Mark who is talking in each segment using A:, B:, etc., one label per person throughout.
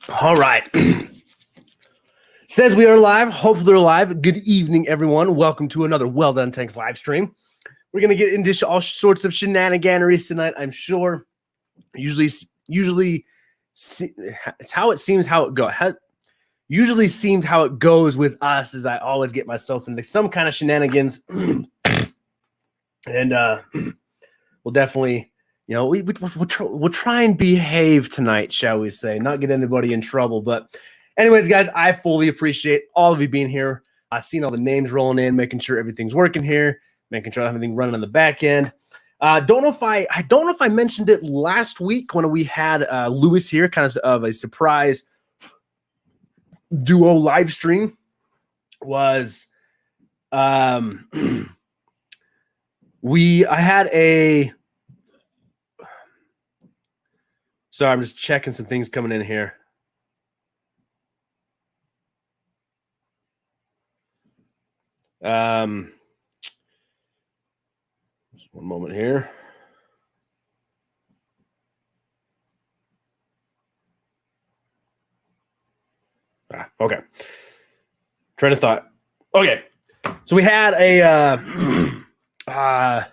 A: All right. Says we are live. Hopefully they're live. Good evening, everyone. Welcome to another Well-Don Tanks live stream. We're going to get into all sorts of shenaniganeries tonight, I'm sure. Usually it's how it seems how it goes. Usually seems how it goes with us is I always get myself into some kind of shenanigans. And we'll definitely, we'll try and behave tonight, shall we say, not get anybody in trouble. But anyways, guys, I fully appreciate all of you being here. I've seen all the names rolling in, making sure everything's working here, making sure everything running on the back end. I don't know if I mentioned it last week when we had Lewis here, kind of a surprise duo live stream. Was I had a. Sorry, I'm just checking some things coming in here. Just one moment here. Okay. Train of thought. Okay. So we had a I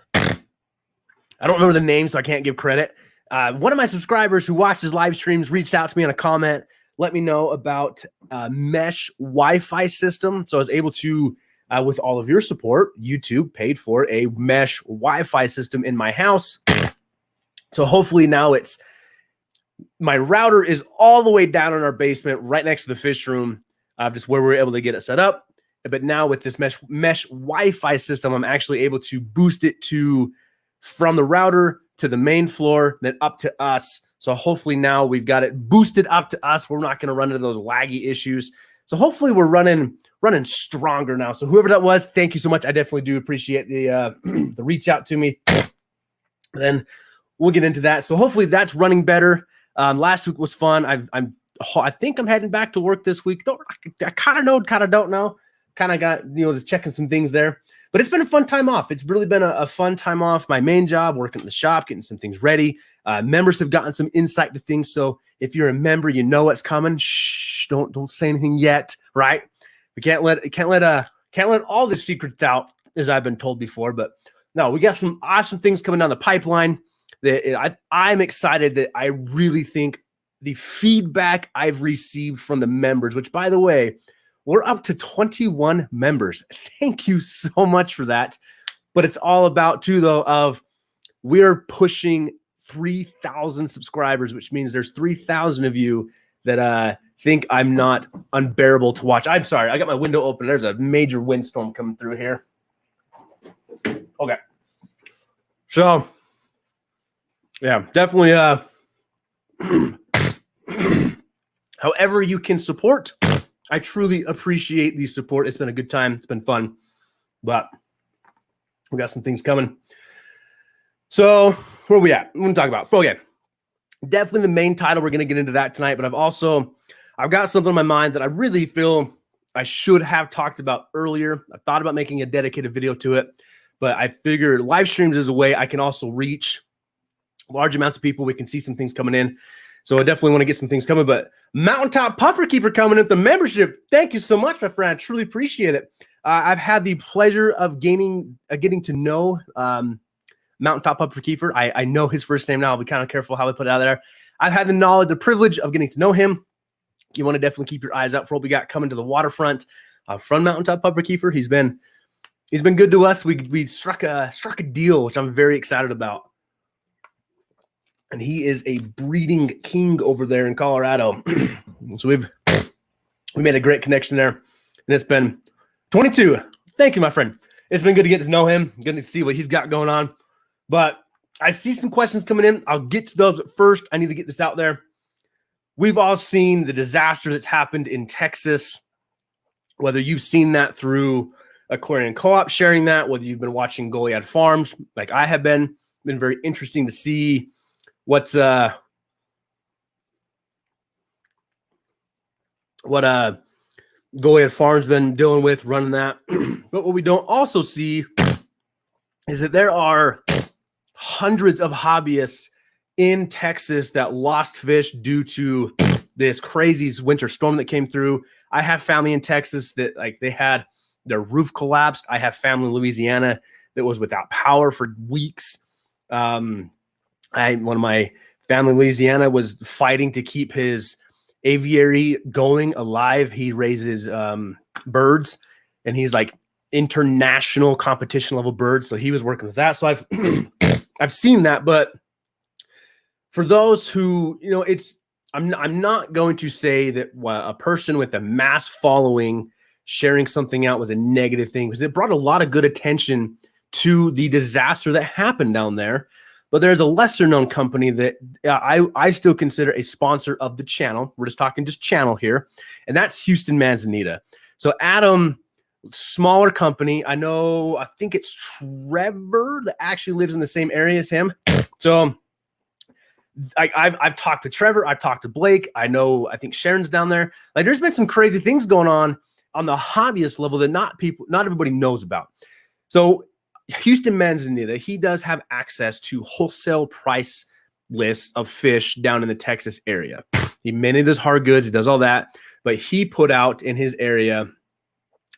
A: don't remember the name, so I can't give credit. One of my subscribers who watches live streams reached out to me on a comment, let me know about mesh Wi-Fi system. So I was able to, with all of your support, YouTube paid for a mesh Wi-Fi system in my house. So hopefully now my router is all the way down in our basement, right next to the fish room, just where we were able to get it set up. But now with this mesh Wi-Fi system, I'm actually able to boost it from the router to the main floor, then up to us. So hopefully now we've got it boosted up to us. We're not going to run into those laggy issues. So hopefully we're running stronger now. So whoever that was, thank you so much. I definitely do appreciate the reach out to me. Then we'll get into that. So hopefully that's running better. Last week was fun. I think I'm heading back to work this week. I kind of know, kind of don't know. Kind of got, just checking some things there. But it's been a fun time off. It's really been a fun time off. My main job, working in the shop, getting some things ready. Members have gotten some insight to things. So if you're a member, you know what's coming. Shh, don't say anything yet, right? We can't let all the secrets out, as I've been told before. But no, we got some awesome things coming down the pipeline. I'm excited that I really think the feedback I've received from the members, which, by the way, we're up to 21 members. Thank you so much for that. But it's all about, too, though, of we're pushing 3,000 subscribers, which means there's 3,000 of you that think I'm not unbearable to watch. I'm sorry. I got my window open. There's a major windstorm coming through here. Okay. So, yeah, definitely. However you can support, I truly appreciate the support. It's been a good time. It's been fun, but we got some things coming. So where are we at? I'm going to talk about. Okay, definitely the main title. We're going to get into that tonight, but I've got something in my mind that I really feel I should have talked about earlier. I thought about making a dedicated video to it, but I figured live streams is a way I can also reach large amounts of people. We can see some things coming in. So I definitely want to get some things coming, but Mountaintop Puffer Keeper coming at the membership. Thank you so much, my friend. I truly appreciate it. I've had the pleasure of getting to know Mountaintop Puffer Keeper. I know his first name now. I'll be kind of careful how I put it out there. I've had the privilege of getting to know him. You want to definitely keep your eyes out for what we got coming to the waterfront from Mountaintop Puffer Keeper. He's been good to us. We struck a deal, which I'm very excited about. And he is a breeding king over there in Colorado. So we made a great connection there. And it's been 22. Thank you, my friend. It's been good to get to know him, good to see what he's got going on. But I see some questions coming in. I'll get to those, but first I need to get this out there. We've all seen the disaster that's happened in Texas, whether you've seen that through Aquarium Co-op sharing that, whether you've been watching Goliad Farms like I have been very interesting to see what Goliad Farms been dealing with running that. But what we don't also see is that there are hundreds of hobbyists in Texas that lost fish due to this crazy winter storm that came through. I have family in Texas that like they had their roof collapsed. I have family in Louisiana that was without power for weeks. One of my family in Louisiana was fighting to keep his aviary going alive. He raises birds, and he's like international competition level birds. So he was working with that. So I've I've seen that. But for those who, you know, I'm not going to say that a person with a mass following sharing something out was a negative thing, because it brought a lot of good attention to the disaster that happened down there. But there's a lesser known company that I still consider a sponsor of the channel. We're just talking just channel here. And that's Houston Manzanita. So Adam, smaller company. I think it's Trevor that actually lives in the same area as him. So I've talked to Trevor. I've talked to Blake. I think Sharon's down there. Like there's been some crazy things going on the hobbyist level that not everybody knows about. So Houston Manzanita, he does have access to wholesale price lists of fish down in the Texas area. He mainly does hard goods. He does all that, but he put out in his area,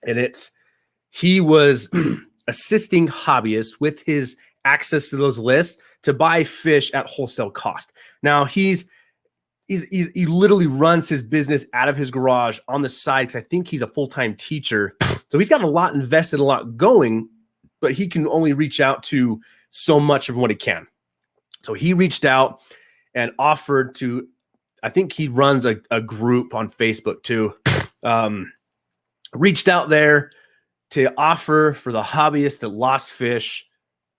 A: and he was assisting hobbyists with his access to those lists to buy fish at wholesale cost. Now he literally runs his business out of his garage on the side, because I think he's a full-time teacher. So he's got a lot invested, a lot going, but he can only reach out to so much of what he can. So he reached out and offered to, I think he runs a group on Facebook too, reached out there to offer for the hobbyists that lost fish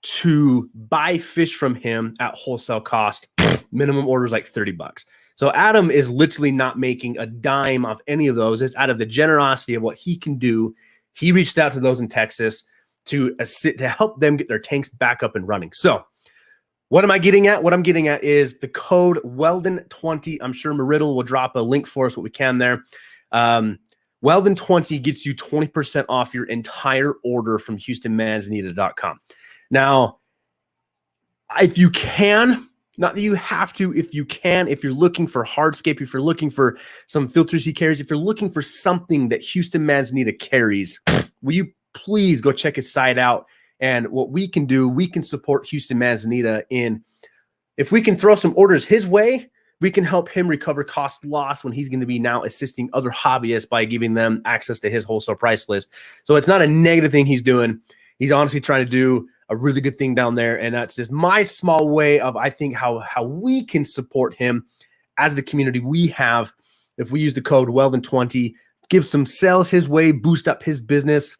A: to buy fish from him at wholesale cost. Minimum order is like $30. So Adam is literally not making a dime off any of those. It's out of the generosity of what he can do. He reached out to those in Texas to help them get their tanks back up and running. So what am I getting at? What I'm getting at is the code Wel-Don20. I'm sure Meridal will drop a link for us, what we can there. Wel-Don20 gets you 20% off your entire order from HoustonManzanita.com. Now, if you can, not that you have to, if you can, if you're looking for hardscape, if you're looking for some filters he carries, if you're looking for something that Houston Manzanita carries, will you please go check his site out? And what we can do, we can support Houston Manzanita if we can throw some orders his way, we can help him recover cost lost when he's going to be now assisting other hobbyists by giving them access to his wholesale price list. So it's not a negative thing he's doing. He's honestly trying to do a really good thing down there. And that's just my small way of, I think, how we can support him as the community we have. If we use the code Wel-Don20, give some sales his way, boost up his business,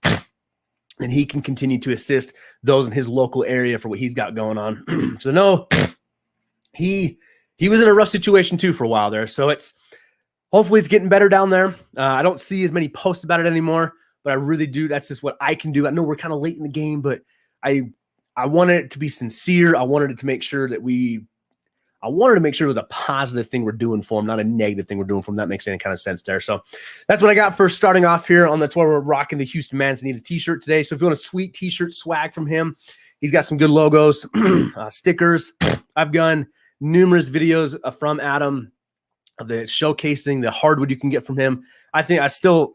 A: and he can continue to assist those in his local area for what he's got going on. So no, he was in a rough situation too for a while there. So hopefully it's getting better down there. I don't see as many posts about it anymore, but I really do. That's just what I can do. I know we're kind of late in the game, but I wanted it to be sincere. I wanted it to make sure that I wanted to make sure it was a positive thing we're doing for him, not a negative thing we're doing for him. That makes any kind of sense there. So that's what I got for starting off here on the tour. We're rocking the Houston Manzanita t-shirt today. So if you want a sweet t-shirt swag from him, he's got some good logos, stickers. I've done numerous videos from Adam of the showcasing the hardwood you can get from him. I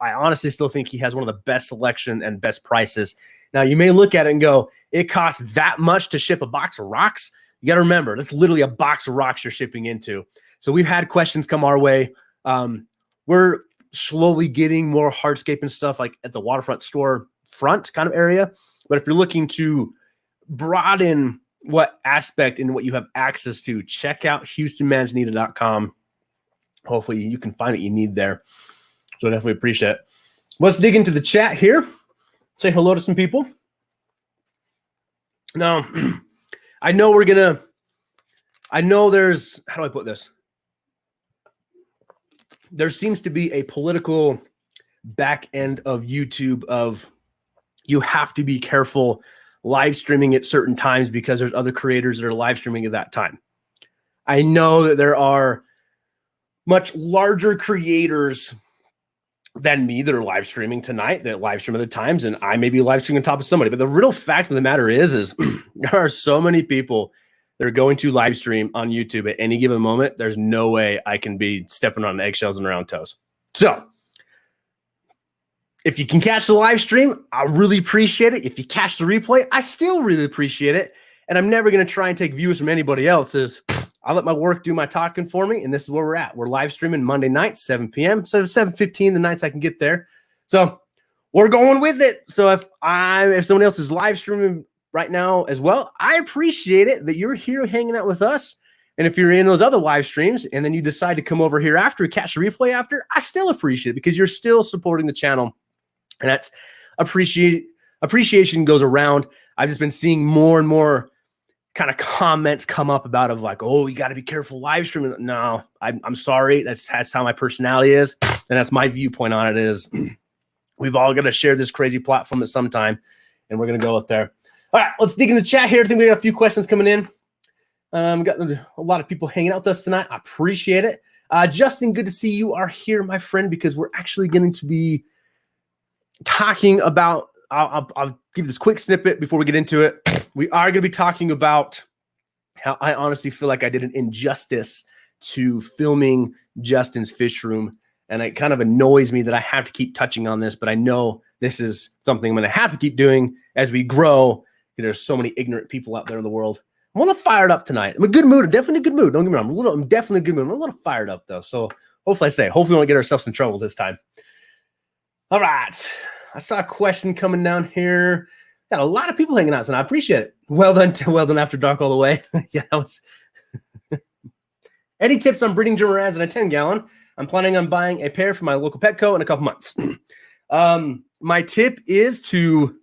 A: honestly still think he has one of the best selection and best prices. Now you may look at it and go, it costs that much to ship a box of rocks. You got to remember, that's literally a box of rocks you're shipping into. So we've had questions come our way. We're slowly getting more hardscape and stuff like at the waterfront store front kind of area. But if you're looking to broaden what aspect and what you have access to, check out HoustonManzanita.com. Hopefully you can find what you need there. So I definitely appreciate it. Let's dig into the chat here. Say hello to some people. Now, I know there's, how do I put this? There seems to be a political back end of YouTube of you have to be careful live streaming at certain times because there's other creators that are live streaming at that time. I know that there are much larger creators than me that are live streaming tonight, that live stream other times, and I may be live streaming on top of somebody. But the real fact of the matter is there are so many people that are going to live stream on YouTube at any given moment, there's no way I can be stepping on eggshells and around toes. So if you can catch the live stream, I really appreciate it. If you catch the replay, I still really appreciate it. And I'm never going to try and take views from anybody else's. I'll let my work do my talking for me, and this is where we're at. We're live streaming Monday night, 7 p.m. So 7:15 the nights I can get there. So we're going with it. So if someone else is live streaming right now as well, I appreciate it that you're here hanging out with us. And if you're in those other live streams and then you decide to come over here after, catch the replay after, I still appreciate it because you're still supporting the channel. And that's appreciation goes around. I've just been seeing more and more kind of comments come up about of like, oh, you got to be careful live streaming. No, I'm sorry. That's how my personality is. And that's my viewpoint on it is we've all got to share this crazy platform at some time. And we're going to go up there. All right, let's dig in the chat here. I think we got a few questions coming in. We got a lot of people hanging out with us tonight. I appreciate it. Justin, good to see you are here, my friend, because we're actually going to be talking about, I'll give this quick snippet before we get into it. We are going to be talking about how I honestly feel like I did an injustice to filming Justin's fish room. And it kind of annoys me that I have to keep touching on this, but I know this is something I'm going to have to keep doing as we grow. There's so many ignorant people out there in the world. I'm a little fired up tonight. I'm in a good mood. I'm definitely in a good mood. Don't get me wrong. I'm definitely in a good mood. I'm a little fired up though. So hopefully we won't get ourselves in trouble this time. All right. I saw a question coming down here. Got a lot of people hanging out tonight. I appreciate it. Well done after dark all the way. Yeah, that was any tips on breeding German Reds in a 10-gallon? I'm planning on buying a pair from my local Petco in a couple months. My tip is to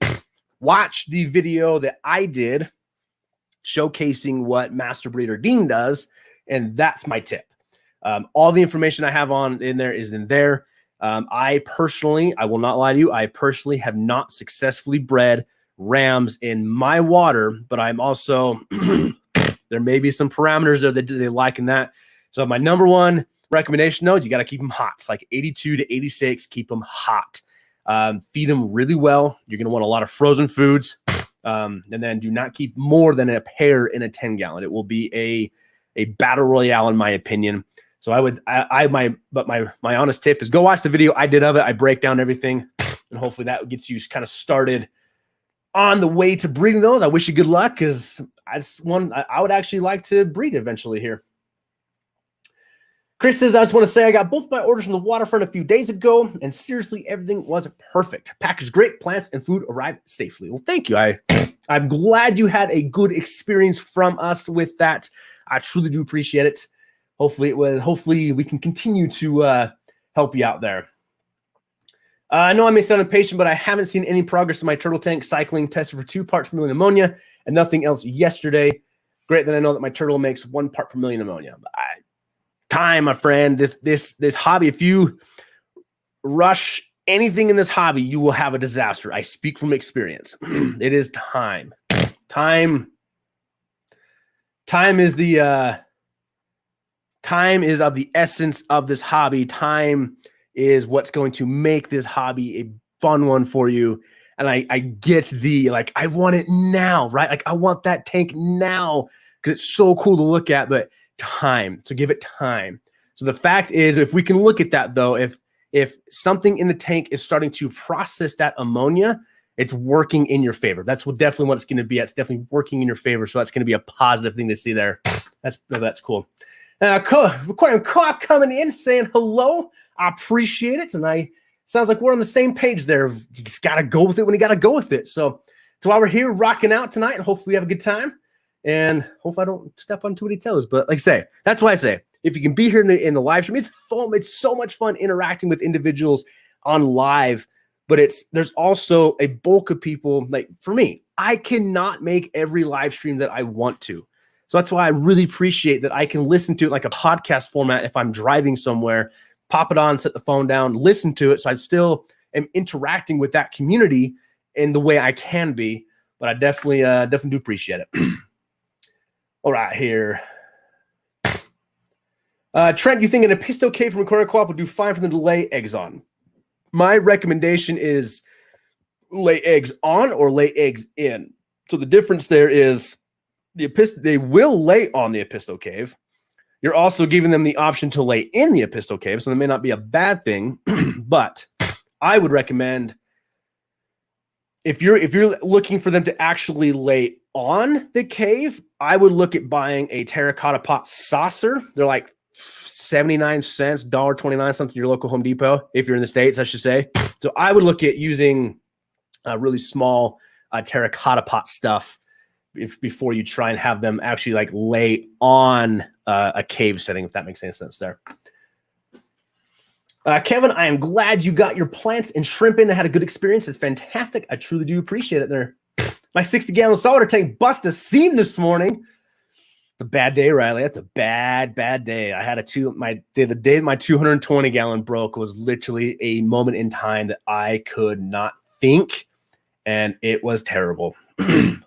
A: watch the video that I did showcasing what Master Breeder Dean does, and that's my tip. All the information I have in there is in there. I will not lie to you, I personally have not successfully bred rams in my water, but I'm also, there may be some parameters there that they like in that. So my number one recommendation, though, is you got to keep them hot. It's like 82 to 86, keep them hot. Feed them really well. You're going to want a lot of frozen foods. And then do not keep more than a pair in a 10-gallon. It will be a battle royale, in my opinion. So my honest tip is go watch the video I did of it. I break down everything, and hopefully that gets you kind of started on the way to breeding those. I wish you good luck because I would actually like to breed eventually here. Chris says, I just want to say I got both my orders from the waterfront a few days ago, and seriously, everything was perfect. Package great, plants and food arrived safely. Well, thank you. I'm glad you had a good experience from us with that. I truly do appreciate it. Hopefully we can continue to help you out there. I know I may sound impatient, but I haven't seen any progress in my turtle tank cycling. Tested for 2 parts per million ammonia and nothing else yesterday. Great that I know that my turtle makes 1 part per million ammonia. Time, my friend. This hobby, if you rush anything in this hobby, you will have a disaster. I speak from experience. It is time. Time is of the essence of this hobby. Time is what's going to make this hobby a fun one for you. And I get I want it now, right? Like I want that tank now because it's so cool to look at, but time. So give it time. So the fact is, if we can look at that though, if something in the tank is starting to process that ammonia, it's working in your favor. That's definitely what it's going to be. It's definitely working in your favor. So that's going to be a positive thing to see there. That's cool. Coming in saying hello. I appreciate it. And sounds like we're on the same page there. You just got to go with it when you got to go with it. So that's why we're here rocking out tonight. And hopefully we have a good time. And hopefully I don't step on too many toes. But like I say, that's why I say, if you can be here in the live stream, it's fun. It's so much fun interacting with individuals on live. But there's also a bulk of people, like for me, I cannot make every live stream that I want to. So that's why I really appreciate that I can listen to it like a podcast format if I'm driving somewhere, pop it on, set the phone down, listen to it. So I still am interacting with that community in the way I can be. But I definitely do appreciate it. All right, here. Trent, you think an Episto K from a corner co-op would do fine for them to lay eggs on? My recommendation is lay eggs on or lay eggs in. So the difference there is they will lay on the Epistle Cave. You're also giving them the option to lay in the Epistle Cave, so that may not be a bad thing. But I would recommend, if you're looking for them to actually lay on the cave, I would look at buying a terracotta pot saucer. They're like 79 cents, $1.29, something, your local Home Depot, if you're in the States, I should say. So I would look at using a really small terracotta pot stuff before you try and have them actually like lay on a cave setting, if that makes any sense there. Kevin, I am glad you got your plants and shrimp in and had a good experience. It's fantastic. I truly do appreciate it there. My 60-gallon saltwater tank bust a seam this morning. It's a bad day, Riley. That's a bad day. I had the day my 220-gallon broke was literally a moment in time that I could not think, and it was terrible. Can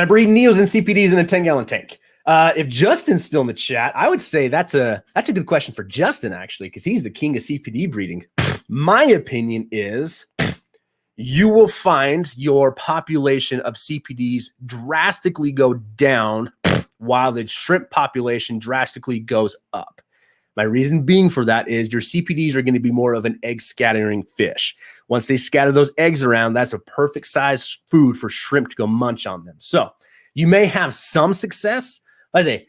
A: I breed Neos and CPDs in a 10-gallon tank? If Justin's still in the chat, I would say that's a good question for Justin, actually, because he's the king of CPD breeding. My opinion is you will find your population of CPDs drastically go down while the shrimp population drastically goes up. My reason being for that is your CPDs are going to be more of an egg scattering fish. Once they scatter those eggs around, that's a perfect size food for shrimp to go munch on them. So you may have some success. Like I say,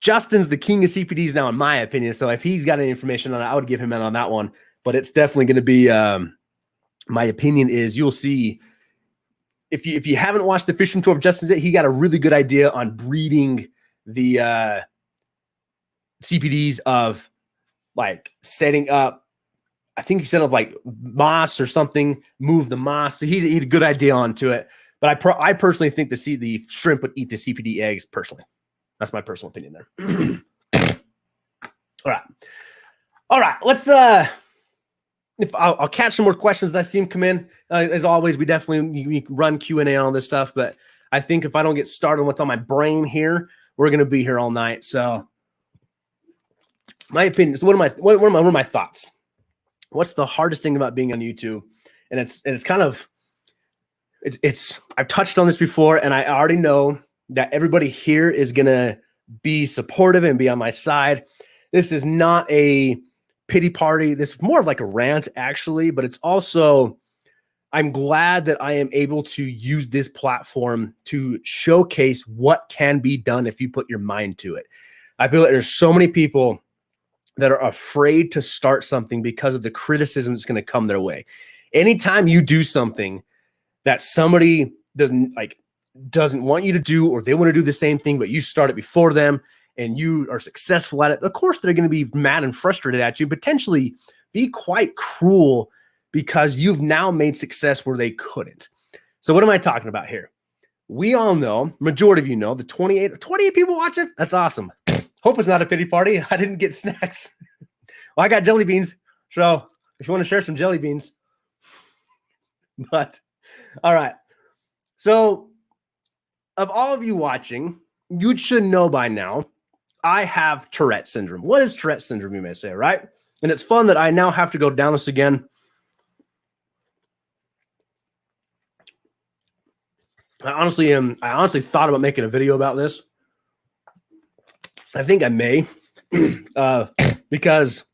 A: Justin's the king of CPDs now, in my opinion. So if he's got any information on it, I would give him in on that one. But it's definitely going to be, my opinion is you'll see, if you haven't watched the Fishing Tour of Justin's, he got a really good idea on breeding the CPDs of like setting up, I think he set up like moss or something, move the moss. So he had a good idea onto it. But I personally think the shrimp would eat the CPD eggs personally. That's my personal opinion there. All right. Let's I'll catch some more questions as I see them come in. As always, we definitely run Q&A on all this stuff. But I think if I don't get started on what's on my brain here, we're going to be here all night. So my opinion. So what are my thoughts? What's the hardest thing about being on YouTube? And it's kind of, I've touched on this before, and I already know that everybody here is going to be supportive and be on my side. This is not a pity party. This is more of like a rant, actually, but it's also, I'm glad that I am able to use this platform to showcase what can be done if you put your mind to it. I feel like there's so many people that are afraid to start something because of the criticism that's going to come their way. Anytime you do something that somebody doesn't want you to do, or they want to do the same thing, but you start it before them and you are successful at it, of course they're going to be mad and frustrated at you, potentially be quite cruel because you've now made success where they couldn't. So what am I talking about here? We all know, majority of you know, the 28 people watching. That's awesome. Hope it's not a pity party. I didn't get snacks. Well, I got jelly beans. So if you want to share some jelly beans. But all right. So of all of you watching, you should know by now, I have Tourette syndrome. What is Tourette syndrome, you may say, right? And it's fun that I now have to go down this again. I honestly thought about making a video about this. I think I may, because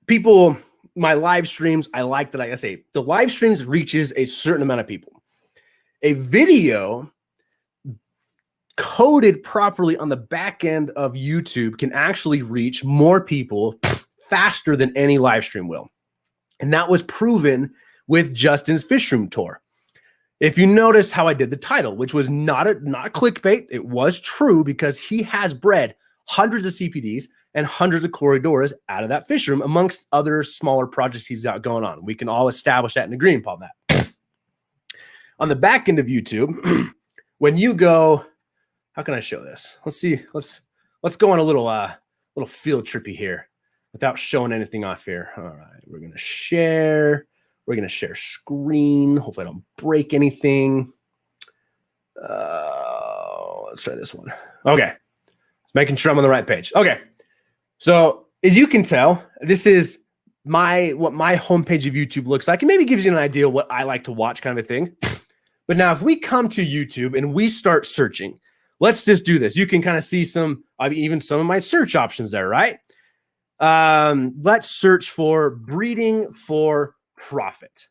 A: people, my live streams, I like that. I say the live streams reaches a certain amount of people. A video coded properly on the back end of YouTube can actually reach more people faster than any live stream will. And that was proven with Justin's Fish Room Tour. If you notice how I did the title, which was not clickbait, it was true because he has bred hundreds of CPDs and hundreds of corridoras out of that fish room, amongst other smaller projects he's got going on. We can all establish that and agree upon that. On the back end of YouTube, when you go, how can I show this? Let's see. Let's go on a little field trippy here without showing anything off here. All right, we're gonna share. We're going to share screen. Hopefully I don't break anything. Let's try this one. Okay. Making sure I'm on the right page. Okay. So as you can tell, this is what my homepage of YouTube looks like. It maybe gives you an idea of what I like to watch, kind of a thing. But now if we come to YouTube and we start searching, let's just do this. You can kind of see even some of my search options there, right? Let's search for breeding for profit.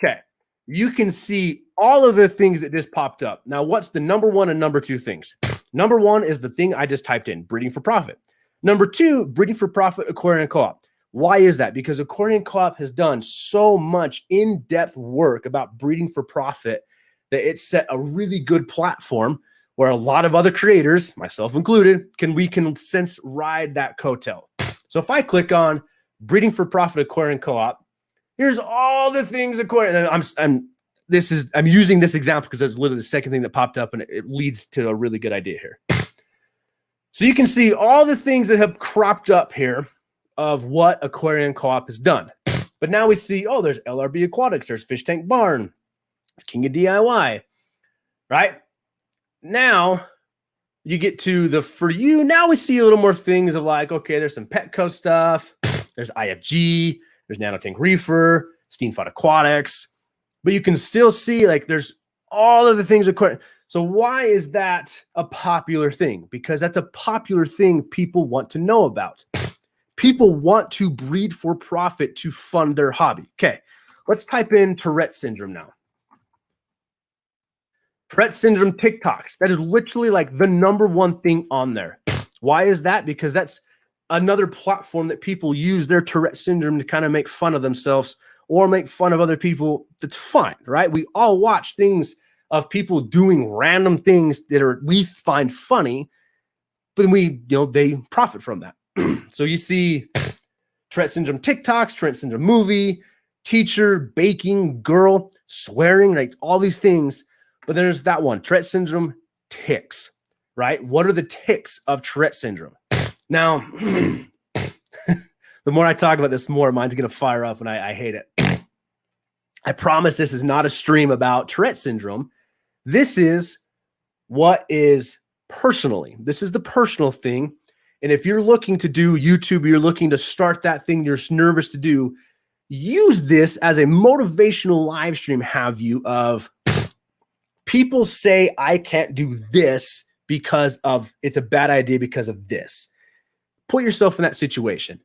A: Okay. You can see all of the things that just popped up. Now, what's the number one and number two things? Number one is the thing I just typed in, breeding for profit. Number two, breeding for profit aquarium co-op. Why is that? Because aquarium co-op has done so much in-depth work about breeding for profit that it set a really good platform where a lot of other creators, myself included, we can since ride that coattail. So if I click on breeding for profit aquarium co-op, here's all the things aquarium. I'm using this example because it's literally the second thing that popped up, and it leads to a really good idea here. So you can see all the things that have cropped up here of what aquarium co-op has done. But now we see, oh, there's LRB Aquatics, there's Fish Tank Barn, King of DIY, right? Now you get to the for you. Now we see a little more things of like, okay, there's some Petco stuff, there's IFG, there's Nanotank Reefer, Steamfod Aquatics, but you can still see like there's all of the things aquarium. So why is that a popular thing? Because that's a popular thing people want to know about. People want to breed for profit to fund their hobby. Okay, let's type in Tourette syndrome now. Tourette syndrome TikToks. That is literally like the number one thing on there. Why is that? Because that's another platform that people use their Tourette syndrome to kind of make fun of themselves or make fun of other people. That's fine, right? We all watch things of people doing random things that we find funny, but they profit from that. So you see Tourette syndrome TikToks, Tourette syndrome movie, teacher, baking, girl, swearing, like all these things. But there's that one, Tourette syndrome tics, right? What are the tics of Tourette syndrome? Now, the more I talk about this, the more mine's going to fire up, and I hate it. I promise this is not a stream about Tourette syndrome. This is what is personally. This is the personal thing. And if you're looking to do YouTube, you're looking to start that thing you're nervous to do, use this as a motivational live stream, have you, of people say I can't do this because of it's a bad idea because of this. Put yourself in that situation.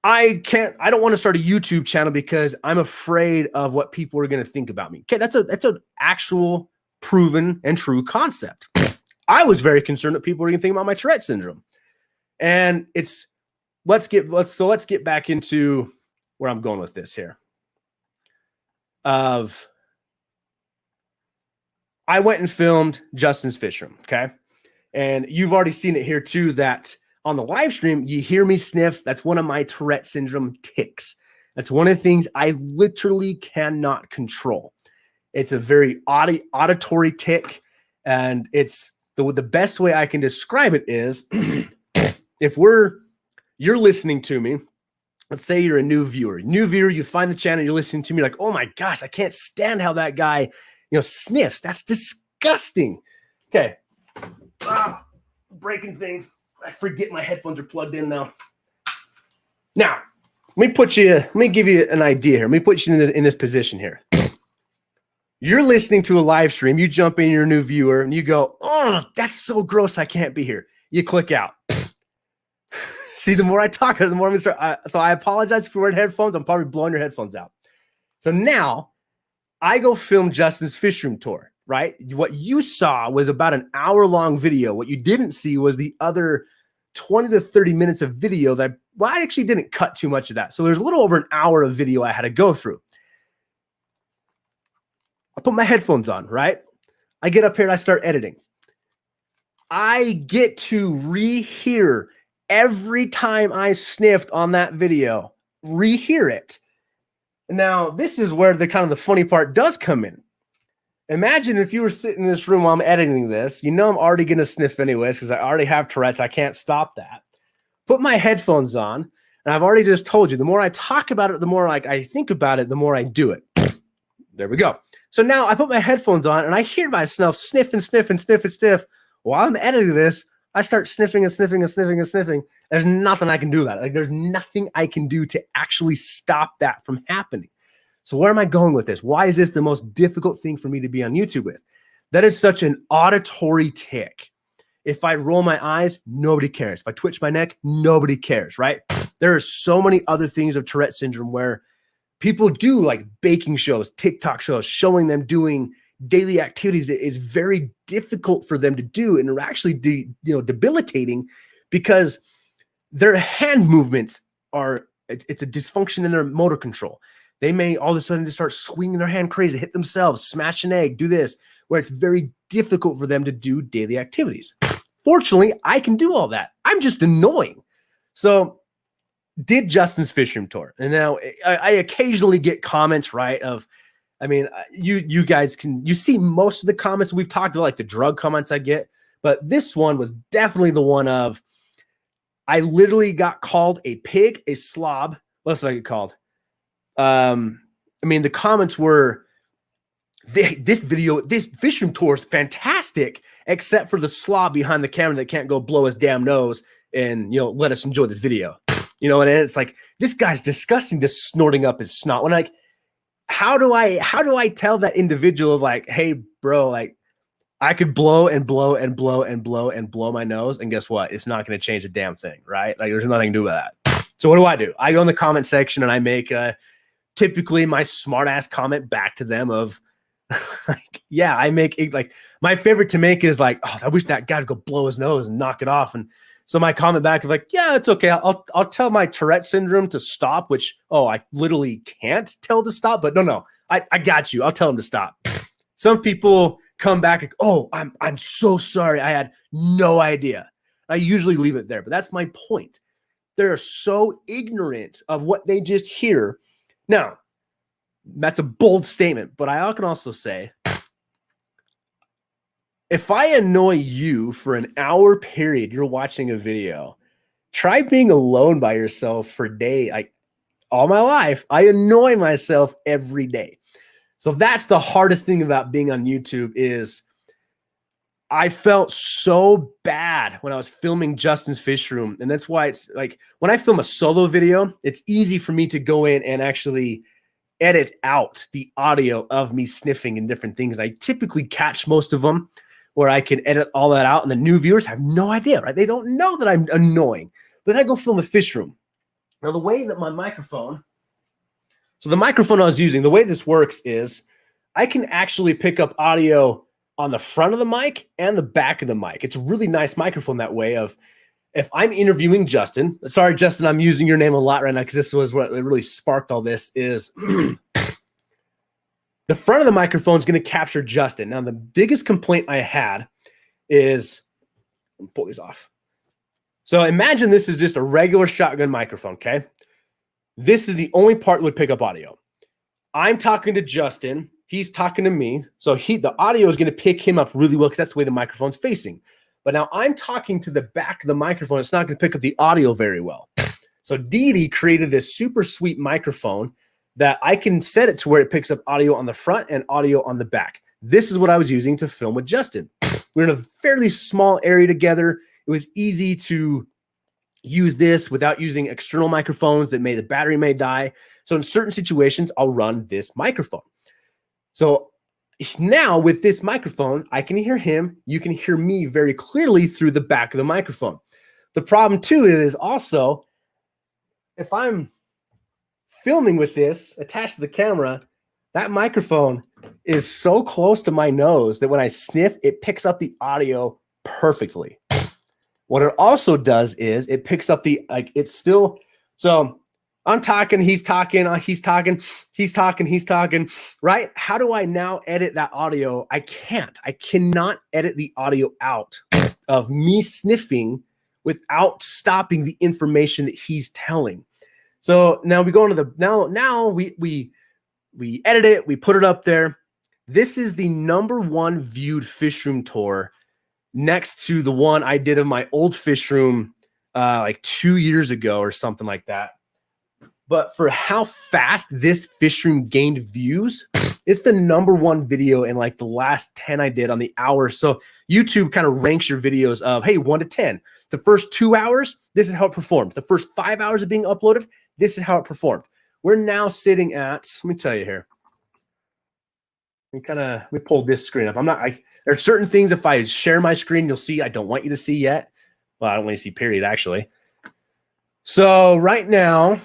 A: I don't want to start a YouTube channel because I'm afraid of what people are going to think about me. Okay, that's an actual proven and true concept. I was very concerned that people were going to think about my Tourette syndrome. And let's get back into where I'm going with this here. I went and filmed Justin's fish room, okay? And you've already seen it here too, that on the live stream, you hear me sniff. That's one of my Tourette syndrome tics. That's one of the things I literally cannot control. It's a very auditory tic, and it's the best way I can describe it is if you're listening to me, let's say you're a new viewer, you find the channel, you're listening to me like, oh my gosh, I can't stand how that guy, sniffs. That's disgusting. Okay. Breaking things. I forget my headphones are plugged in now. Now, let me give you an idea here. Let me put you in this position here. You're listening to a live stream. You jump in, you're a new viewer, and you go, oh, that's so gross. I can't be here. You click out. See, the more I talk, the more I'm going to start. So I apologize if you're wearing headphones. I'm probably blowing your headphones out. So now I go film Justin's fish room tour, right? What you saw was about an hour-long video. What you didn't see was the other 20 to 30 minutes of video that I actually didn't cut too much of that. So there's a little over an hour of video I had to go through. I put my headphones on, right? I get up here and I start editing. I get to rehear every time I sniffed on that video, rehear it. Now, this is where the funny part does come in. Imagine if you were sitting in this room while I'm editing this, I'm already going to sniff anyways because I already have Tourette's. I can't stop that. Put my headphones on, and I've already just told you, the more I talk about it, the more I think about it, the more I do it. There we go. So now I put my headphones on, and I hear myself sniff and sniff and sniff and sniff. While I'm editing this, I start sniffing and sniffing and sniffing and sniffing. There's nothing I can do about it. Like, there's nothing I can do to actually stop that from happening. So where am I going with this? Why is this the most difficult thing for me to be on YouTube with? That is such an auditory tick. If I roll my eyes, nobody cares. If I twitch my neck, nobody cares, right? There are so many other things of Tourette syndrome where people do like baking shows, TikTok shows, showing them doing daily activities that is very difficult for them to do and are actually debilitating because their hand movements are, it's a dysfunction in their motor control. They may all of a sudden just start swinging their hand crazy, hit themselves, smash an egg, do this, where it's very difficult for them to do daily activities. Fortunately, I can do all that. I'm just annoying. So did Justin's fish room tour. And now I occasionally get comments, right, of, I mean, you guys you see most of the comments we've talked about, like the drug comments I get, but this one was definitely the one of, I literally got called a pig, a slob. What else did I get called? I mean, the comments were, this fish room tour is fantastic, except for the slob behind the camera that can't go blow his damn nose and, let us enjoy this video. And it's like, this guy's disgusting, just snorting up his snot. When like, how do I tell that individual of like, hey, bro, like I could blow and blow and blow and blow and blow my nose, and guess what? It's not going to change a damn thing, right? Like there's nothing to do with that. So what do? I go in the comment section and I make typically my smart ass comment back to them of like, yeah, I make it, like my favorite to make is like, oh, I wish that guy would go blow his nose and knock it off. And so my comment back is like, yeah, it's okay. I'll tell my Tourette syndrome to stop, which, I literally can't tell to stop, but no, I got you. I'll tell him to stop. Some people come back like, oh, I'm so sorry. I had no idea. I usually leave it there, but that's my point. They're so ignorant of what they just hear. Now, that's a bold statement, but I can also say, if I annoy you for an hour period, you're watching a video, try being alone by yourself for a day. Like all my life, I annoy myself every day. So that's the hardest thing about being on YouTube is I felt so bad when I was filming Justin's fish room. And that's why it's like when I film a solo video, it's easy for me to go in and actually edit out the audio of me sniffing and different things. I typically catch most of them where I can edit all that out, and the new viewers have no idea, right? They don't know that I'm annoying. But then I go film a fish room. Now, the way that my microphone, so the microphone I was using, the way this works is I can actually pick up audio on the front of the mic and the back of the mic. It's a really nice microphone that way of, if I'm interviewing Justin, sorry, Justin, I'm using your name a lot right now because this was what really sparked all this is the front of the microphone is going to capture Justin. Now, the biggest complaint I had is, let me pull these off. So imagine this is just a regular shotgun microphone, okay? This is the only part that would pick up audio. I'm talking to Justin. He's talking to me. So the audio is going to pick him up really well because that's the way the microphone's facing. But now I'm talking to the back of the microphone. It's not going to pick up the audio very well. So Dee created this super sweet microphone that I can set it to where it picks up audio on the front and audio on the back. This is what I was using to film with Justin. We're in a fairly small area together. It was easy to use this without using external microphones that the battery may die. So in certain situations, I'll run this microphone. So now with this microphone, I can hear him. You can hear me very clearly through the back of the microphone. The problem too is also, if I'm filming with this attached to the camera, that microphone is so close to my nose that when I sniff, it picks up the audio perfectly. What it also does is it picks up it's still, so I'm talking, he's talking, right? How do I now edit that audio? I cannot edit the audio out of me sniffing without stopping the information that he's telling. So now we go into now we edit it, we put it up there. This is the #1 viewed fish room tour next to the one I did of my old fish room like 2 years ago or something like that. But for how fast this fish room gained views, it's the #1 video in like the last 10 I did on the hour. So YouTube kind of ranks your videos of, hey, 1 to 10. The first 2 hours, this is how it performed. The first 5 hours of being uploaded, this is how it performed. we're now sitting at, let me tell you here. Let me pull this screen up. There are certain things, if I share my screen, you'll see I don't want you to see yet. Well, I don't want you to see, period, actually. So right now,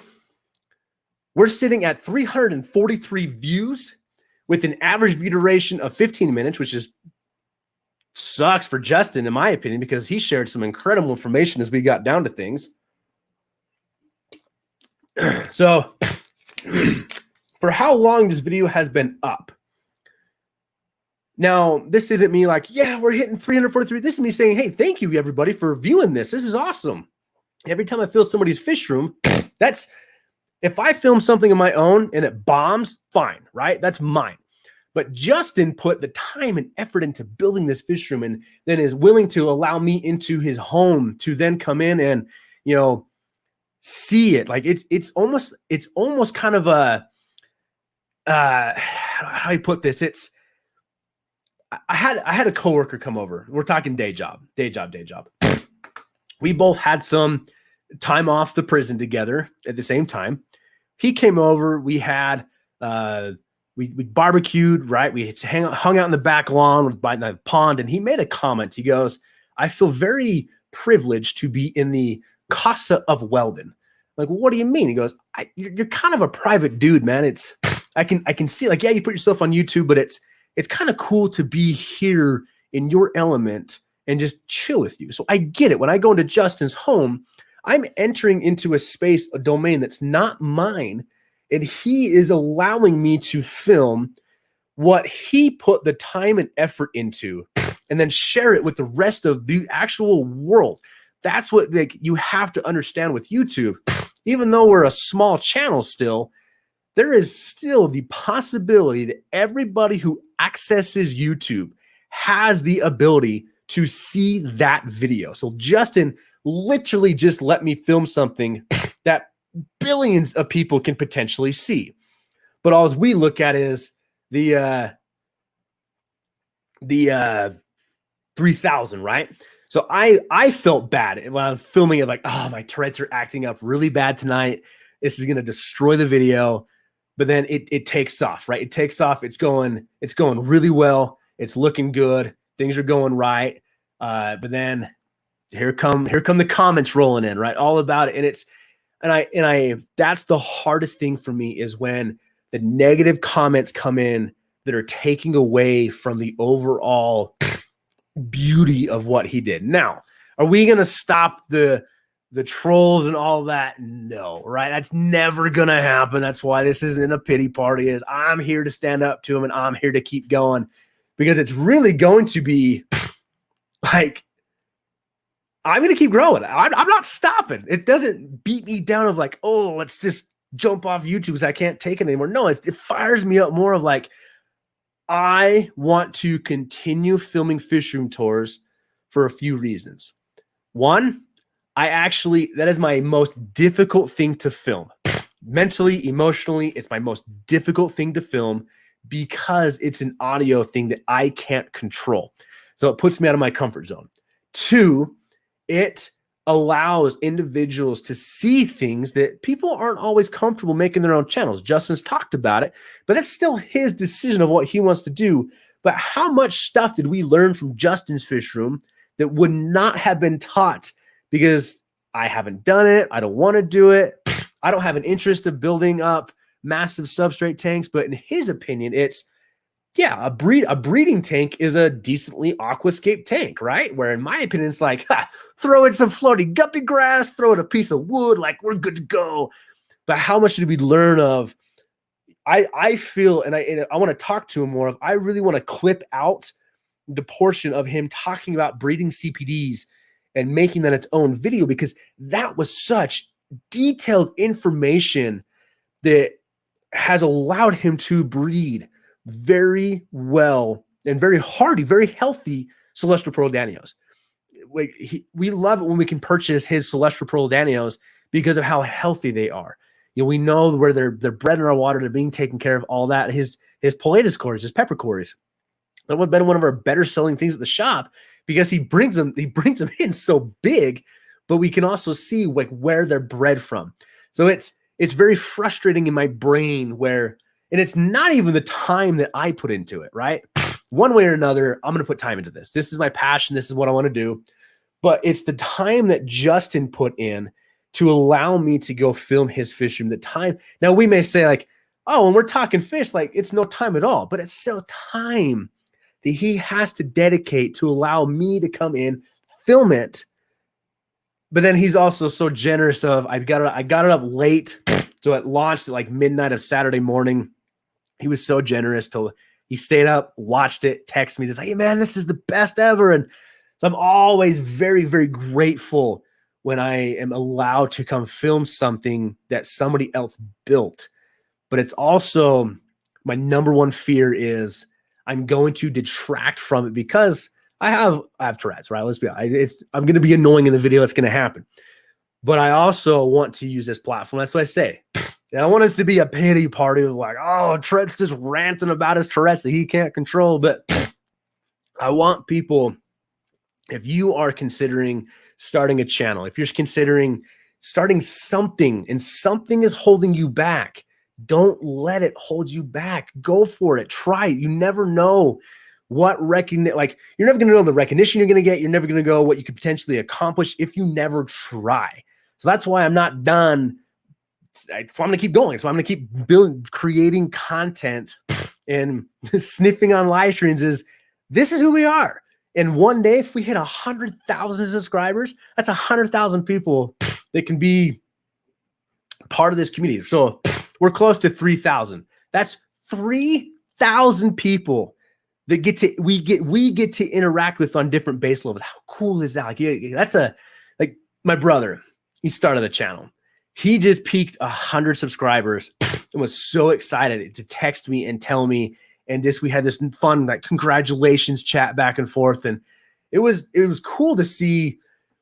A: we're sitting at 343 views with an average view duration of 15 minutes, which is sucks for Justin, in my opinion, because he shared some incredible information as we got down to things. So for how long this video has been up. Now, this isn't me like, yeah, we're hitting 343. This is me saying, hey, thank you, everybody, for viewing this. This is awesome. Every time I film somebody's fish room, that's, if I film something of my own and it bombs, fine, right? That's mine. But Justin put the time and effort into building this fish room and then is willing to allow me into his home to then come in and, see it. Like it's almost kind of a, how do you put this? I had a coworker come over. We're talking day job. We both had some time off the prison together at the same time. He came over. We had, we barbecued, right? We hung out in the back lawn by the pond, and he made a comment. He goes, I feel very privileged to be in the Casa of Wel-Don. Like, what do you mean? He goes, you're kind of a private dude, man. I can see, like, yeah, you put yourself on YouTube, but it's kind of cool to be here in your element and just chill with you. So I get it. When I go into Justin's home, I'm entering into a space, a domain that's not mine, and he is allowing me to film what he put the time and effort into and then share it with the rest of the actual world. That's what you have to understand with YouTube. Even though we're a small channel still, there is still the possibility that everybody who accesses YouTube has the ability to see that video. So Justin literally just let me film something that billions of people can potentially see. But all we look at is the 3,000, right? So I felt bad when I'm filming it, like, oh, my Tourette's are acting up really bad tonight. This is going to destroy the video. But then it takes off, right? It takes off. It's going really well. It's looking good. Things are going right. But then here come the comments rolling in, right? All about it. And that's the hardest thing for me, is when the negative comments come in that are taking away from the overall beauty of what he did. Now, are we going to stop the trolls and all that? No, right? That's never going to happen. That's why this isn't a pity party. Is I'm here to stand up to him, and I'm here to keep going, because it's really going to be like, I'm going to keep growing. I'm not stopping. It doesn't beat me down of like, oh, let's just jump off YouTube because I can't take it anymore. No, it fires me up more of like, I want to continue filming fish room tours for a few reasons. One, that is my most difficult thing to film. Mentally, emotionally, it's my most difficult thing to film because it's an audio thing that I can't control. So it puts me out of my comfort zone. Two, it allows individuals to see things that people aren't always comfortable making their own channels. Justin's talked about it, but that's still his decision of what he wants to do. But how much stuff did we learn from Justin's fish room that would not have been taught? Because I haven't done it. I don't want to do it. I don't have an interest of building up massive substrate tanks. But in his opinion, it's, yeah, a breeding tank is a decently aquascape tank, right? Where in my opinion, it's like, throw in some floating guppy grass, throw in a piece of wood, like we're good to go. But how much did we learn of? I feel, and I want to talk to him more of, I really want to clip out the portion of him talking about breeding CPDs and making that its own video, because that was such detailed information that has allowed him to breed very well and very hardy, very healthy Celestial Pearl Danios. We love it when we can purchase his Celestial Pearl Danios because of how healthy they are. We know where they're bred in our water, they're being taken care of, all that. His Pilatus cores, his pepper cores, that would have been one of our better selling things at the shop, because he brings them in so big, but we can also see like where they're bred from. So it's very frustrating in my brain where, and it's not even the time that I put into it, right? One way or another, I'm going to put time into this. This is my passion. This is what I want to do. But it's the time that Justin put in to allow me to go film his fish room. The time. Now we may say like, oh, when we're talking fish, like it's no time at all, but it's still time that he has to dedicate to allow me to come in, film it. But then he's also so generous of, I got it up late. So it launched at like midnight of Saturday morning. He was so generous to, he stayed up, watched it, texted me, just like, hey man, this is the best ever. And so I'm always very, very grateful when I am allowed to come film something that somebody else built. But it's also my number one fear is I'm going to detract from it because I have Tourette's, right? Let's be honest. I'm going to be annoying in the video. It's going to happen. But I also want to use this platform. That's what I say. I don't want us to be a pity party of like, oh, Trett's just ranting about his Tourette's that he can't control. But I want people, if you are considering starting a channel, if you're considering starting something and something is holding you back, don't let it hold you back. Go for it. Try it. You never know what like you're never going to know the recognition you're going to get. You're never going to go what you could potentially accomplish if you never try. So that's why I'm not done. So I'm going to keep going. So I'm going to keep creating content and sniffing on live streams. This is who we are. And one day, if we hit 100,000 subscribers, that's 100,000 people that can be part of this community. So we're close to 3,000. That's 3,000 people that we get to interact with on different base levels. How cool is that? Like, that's like my brother. He started a channel. He just peaked 100 subscribers and was so excited to text me and tell me. And we had this fun, like, congratulations chat back and forth. And it was cool to see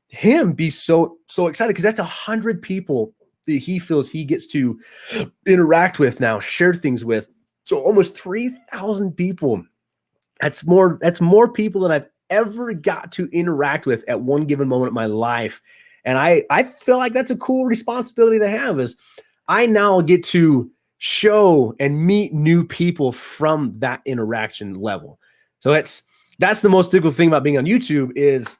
A: him be so excited because that's 100 people that he feels he gets to interact with now, share things with. So almost 3,000 people. That's more people than I've ever got to interact with at one given moment in my life. And I feel like that's a cool responsibility to have, is I now get to show and meet new people from that interaction level. So that's the most difficult thing about being on YouTube is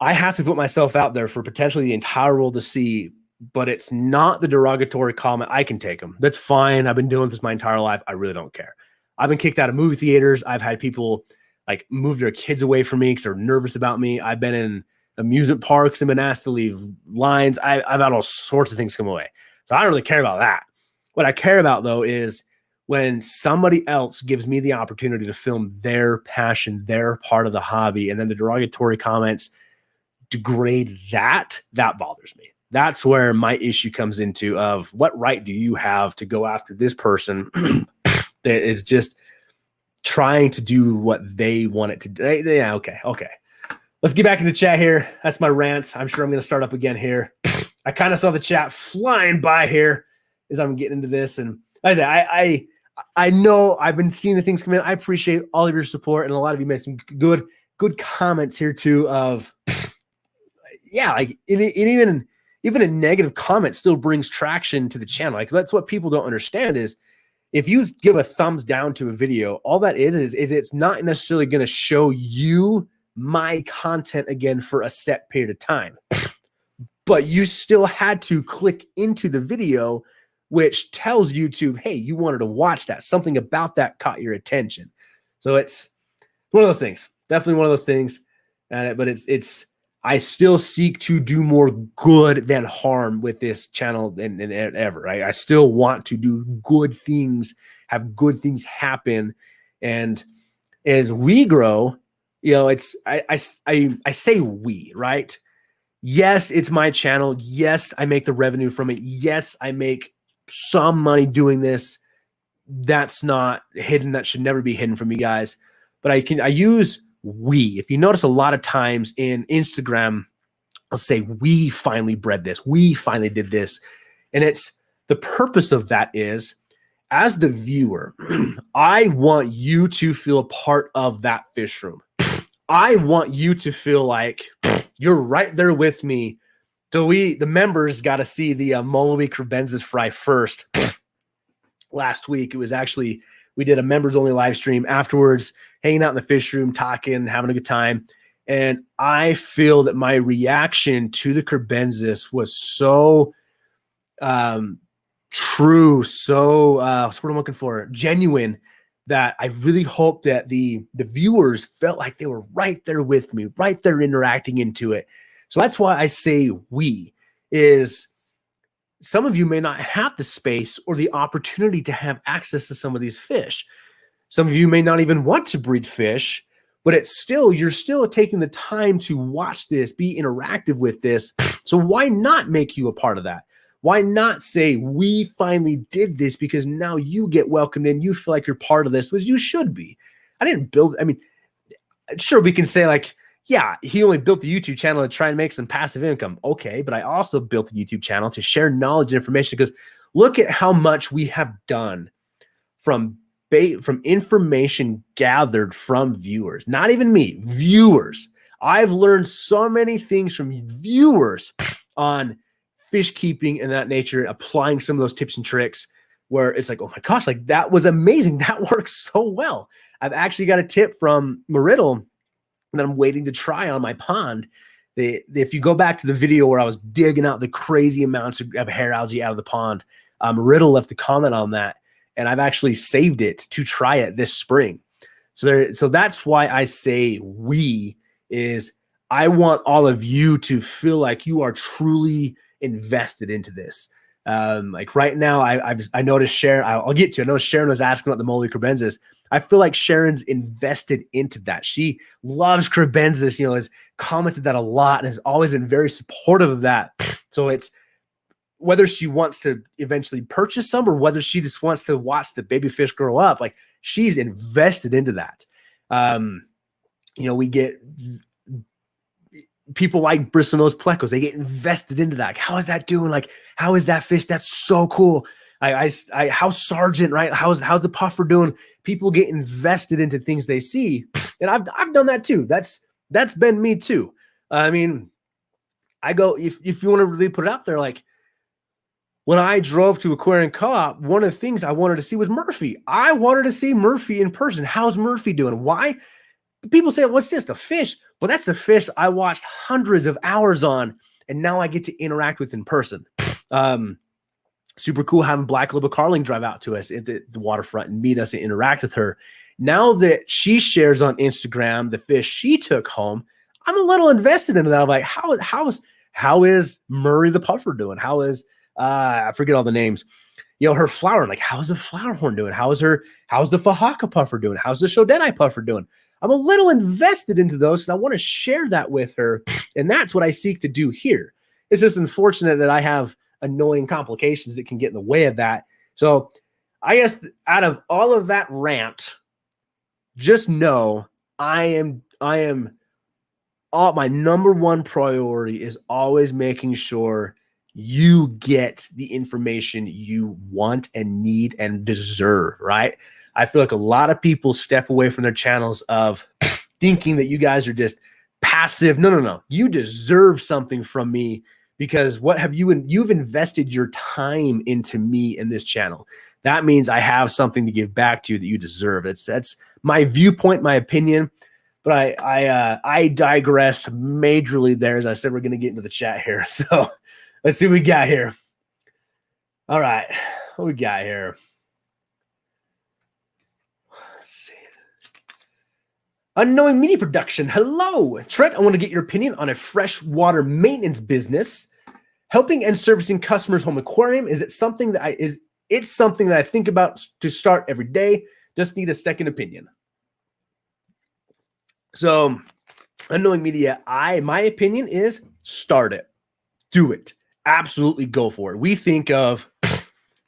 A: I have to put myself out there for potentially the entire world to see, but it's not the derogatory comment. I can take them. That's fine. I've been doing this my entire life. I really don't care. I've been kicked out of movie theaters. I've had people like move their kids away from me because they're nervous about me. I've been in amusement parks and been asked to leave lines. I've had all sorts of things come away. So I don't really care about that. What I care about, though, is when somebody else gives me the opportunity to film their passion, their part of the hobby, and then the derogatory comments degrade that bothers me. That's where my issue comes into of what right do you have to go after this person that is just trying to do what they want it to do. Yeah, okay. Let's get back into chat here. That's my rant. I'm sure I'm going to start up again here. I kind of saw the chat flying by here as I'm getting into this. And like I said, I know I've been seeing the things come in. I appreciate all of your support. And a lot of you made some good comments here too of, yeah, like even a negative comment still brings traction to the channel. Like that's what people don't understand is if you give a thumbs down to a video, all that is it's not necessarily going to show you my content again for a set period of time, but you still had to click into the video, which tells YouTube, hey, you wanted to watch that. Something about that caught your attention. So it's one of those things, definitely one of those things. But I still seek to do more good than harm with this channel than ever. Right? I still want to do good things, have good things happen. And as we grow, you know, I say we, right? Yes, it's my channel. Yes, I make the revenue from it. Yes, I make some money doing this. That's not hidden. That should never be hidden from you guys. But I use we. If you notice a lot of times in Instagram, I'll say we finally bred this. We finally did this. And it's the purpose of that is as the viewer, I want you to feel a part of that fish room. I want you to feel like you're right there with me So the members got to see the Molloy crebensis fry first last week. It was actually, we did a members only live stream afterwards, hanging out in the fish room, talking, having a good time. And I feel that my reaction to the crebensis was so true, so what's what I'm looking for, genuine, that I really hope that the viewers felt like they were right there with me, right there interacting into it. So that's why I say we is some of you may not have the space or the opportunity to have access to some of these fish. Some of you may not even want to breed fish, but it's still, you're still taking the time to watch this, be interactive with this. So why not make you a part of that? Why not say, we finally did this because now you get welcomed in, you feel like you're part of this, which you should be. I didn't build, I mean, sure, we can say like, yeah, he only built the YouTube channel to try and make some passive income. Okay, but I also built the YouTube channel to share knowledge and information, because look at how much we have done from information gathered from viewers. Not even me, viewers. I've learned so many things from viewers on fish keeping and that nature, applying some of those tips and tricks where it's like, oh my gosh, like that was amazing. That works so well. I've actually got a tip from Meriddle that I'm waiting to try on my pond. If you go back to the video where I was digging out the crazy amounts of hair algae out of the pond, Riddle left a comment on that, and I've actually saved it to try it this spring. So that's why I say we is I want all of you to feel like you are truly invested into this. Like right now, I noticed Sharon. I'll get to. I know Sharon was asking about the Molloy crebensis. I feel like Sharon's invested into that. She loves crebensis, you know, has commented that a lot and has always been very supportive of that. So it's whether she wants to eventually purchase some or whether she just wants to watch the baby fish grow up, like she's invested into that. You know, we get people like bristlenose plecos. They get invested into that. Like, how is that doing? Like, how is that fish? That's so cool. How's Sergeant, right? How's the puffer doing? People get invested into things they see. And I've done that too. That's been me too. I mean, I go, if you want to really put it out there, like when I drove to Aquarium Co-op, one of the things I wanted to see was Murphy. I wanted to see Murphy in person. How's Murphy doing? Why? People say, well, it's just a fish. Well, that's a fish I watched hundreds of hours on, and now I get to interact with in person. Super cool having Black Label Carling drive out to us at the waterfront and meet us and interact with her. Now that she shares on Instagram the fish she took home, I'm a little invested into that. I'm like, how is Murray the puffer doing? How is I forget all the names. You know, her flower. Like, how's the flower horn doing? How's the Fahaka puffer doing? How's the Shodenai puffer doing? I'm a little invested into those, so I want to share that with her, and that's what I seek to do here. It's just unfortunate that I have annoying complications that can get in the way of that. So I guess out of all of that rant, just know my number one priority is always making sure you get the information you want and need and deserve, right? I feel like a lot of people step away from their channels of thinking that you guys are just passive. No. You deserve something from me because you've invested your time into me in this channel. That means I have something to give back to you that you deserve. That's my viewpoint, my opinion. But I digress majorly there. As I said, we're going to get into the chat here. So let's see what we got here. All right. What we got here? Let's see. Unknowing Media Production. Hello, Trent. I want to get your opinion on a freshwater maintenance business. Helping and servicing customers' home aquarium. It's something that I think about to start every day. Just need a second opinion. So, Unknowing Media, my opinion is start it. Do it. Absolutely go for it. We think of,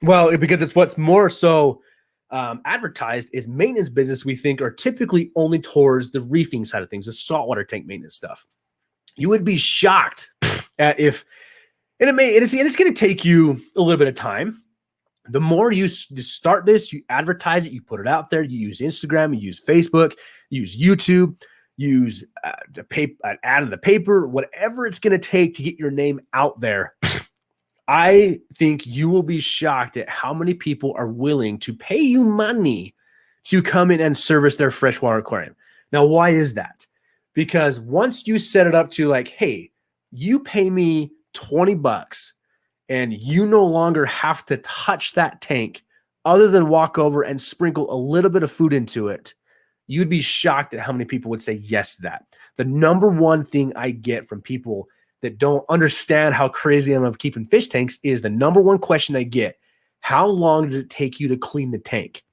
A: well, because it's what's more so advertised is maintenance business, we think are typically only towards the reefing side of things, the saltwater tank maintenance stuff. You would be shocked at it's going to take you a little bit of time. The more you start this, you advertise it, you put it out there, you use Instagram, you use Facebook, you use YouTube, use an ad in the paper, whatever it's going to take to get your name out there. I think you will be shocked at how many people are willing to pay you money to come in and service their freshwater aquarium. Now, why is that? Because once you set it up to like, hey, you pay me $20 and you no longer have to touch that tank other than walk over and sprinkle a little bit of food into it, you'd be shocked at how many people would say yes to that. The number one thing I get from people that don't understand how crazy I am of keeping fish tanks is the number one question I get: how long does it take you to clean the tank?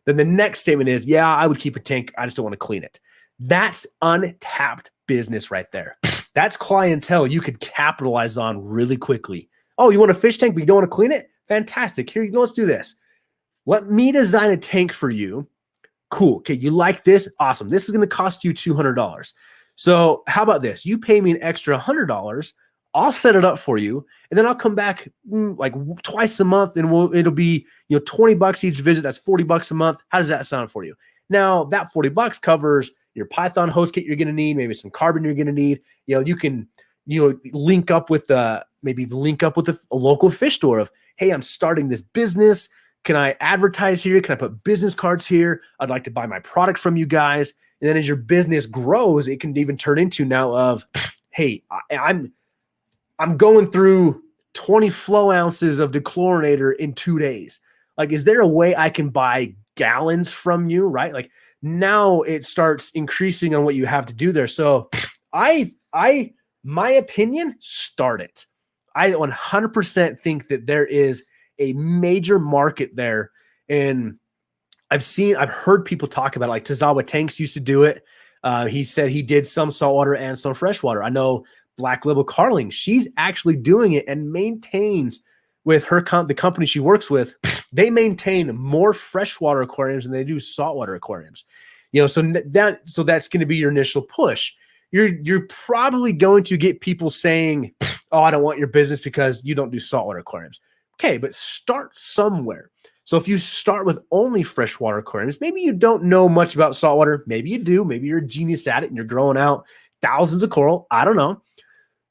A: Then the next statement is, yeah, I would keep a tank, I just don't want to clean it. That's untapped business right there. That's clientele you could capitalize on really quickly. Oh, you want a fish tank, but you don't want to clean it? Fantastic. Here you go. Let's do this. Let me design a tank for you. Cool. Okay, you like this? Awesome. This is going to cost you $200. So how about this? You pay me an extra $100. I'll set it up for you, and then I'll come back like twice a month, and it'll be $20 each visit. That's $40 a month. How does that sound for you? Now that $40 covers your Python host kit you're going to need, maybe some carbon you're going to need. You can link up with maybe even link up with a local fish store of, hey, I'm starting this business. Can I advertise here? Can I put business cards here? I'd like to buy my product from you guys. And then as your business grows, it can even turn into now of, hey, I'm going through 20 flow ounces of dechlorinator in 2 days. Like, is there a way I can buy gallons from you? Right? Like, now it starts increasing on what you have to do there. So my opinion, start it. I 100% think that there is a major market there. And I've heard people talk about it, like Tazawa Tanks used to do it. He said he did some saltwater and some freshwater. I know Black Label Carling, she's actually doing it and maintains with her the company she works with. They maintain more freshwater aquariums than they do saltwater aquariums. So that's going to be your initial push. You're probably going to get people saying, oh, I don't want your business because you don't do saltwater aquariums. Okay, but start somewhere. So if you start with only freshwater aquariums, maybe you don't know much about saltwater. Maybe you do. Maybe you're a genius at it and you're growing out thousands of coral. I don't know.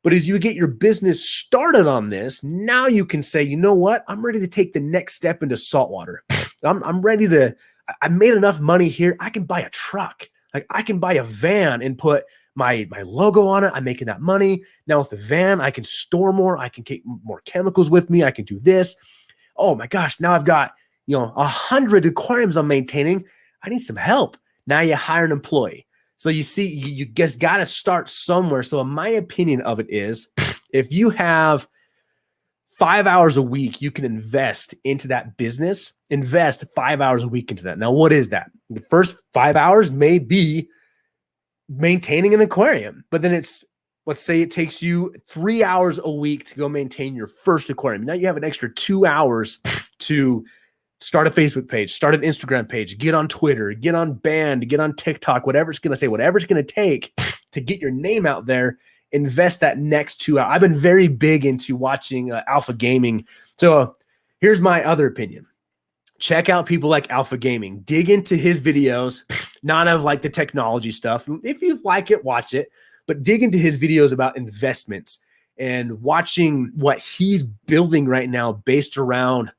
A: But as you get your business started on this, now you can say, you know what? I'm ready to take the next step into saltwater. I'm ready to, I made enough money here. I can buy a truck. Like, I can buy a van and put my logo on it. I'm making that money. Now with the van, I can store more. I can take more chemicals with me. I can do this. Oh my gosh. Now I've got, 100 aquariums I'm maintaining. I need some help. Now you hire an employee. So you see, you just got to start somewhere. So in my opinion of it is, if you have 5 hours a week, you can invest into that business, invest 5 hours a week into that. Now, what is that? The first 5 hours may be maintaining an aquarium, but then let's say it takes you 3 hours a week to go maintain your first aquarium. Now you have an extra 2 hours to start a Facebook page, start an Instagram page, get on Twitter, get on Band, get on TikTok, whatever it's going to say, whatever it's going to take to get your name out there. Invest that next 2 hours. I've been very big into watching Alpha Gaming. So here's my other opinion. Check out people like Alpha Gaming. Dig into his videos, none of like the technology stuff. If you like it, watch it. But dig into his videos about investments and watching what he's building right now based around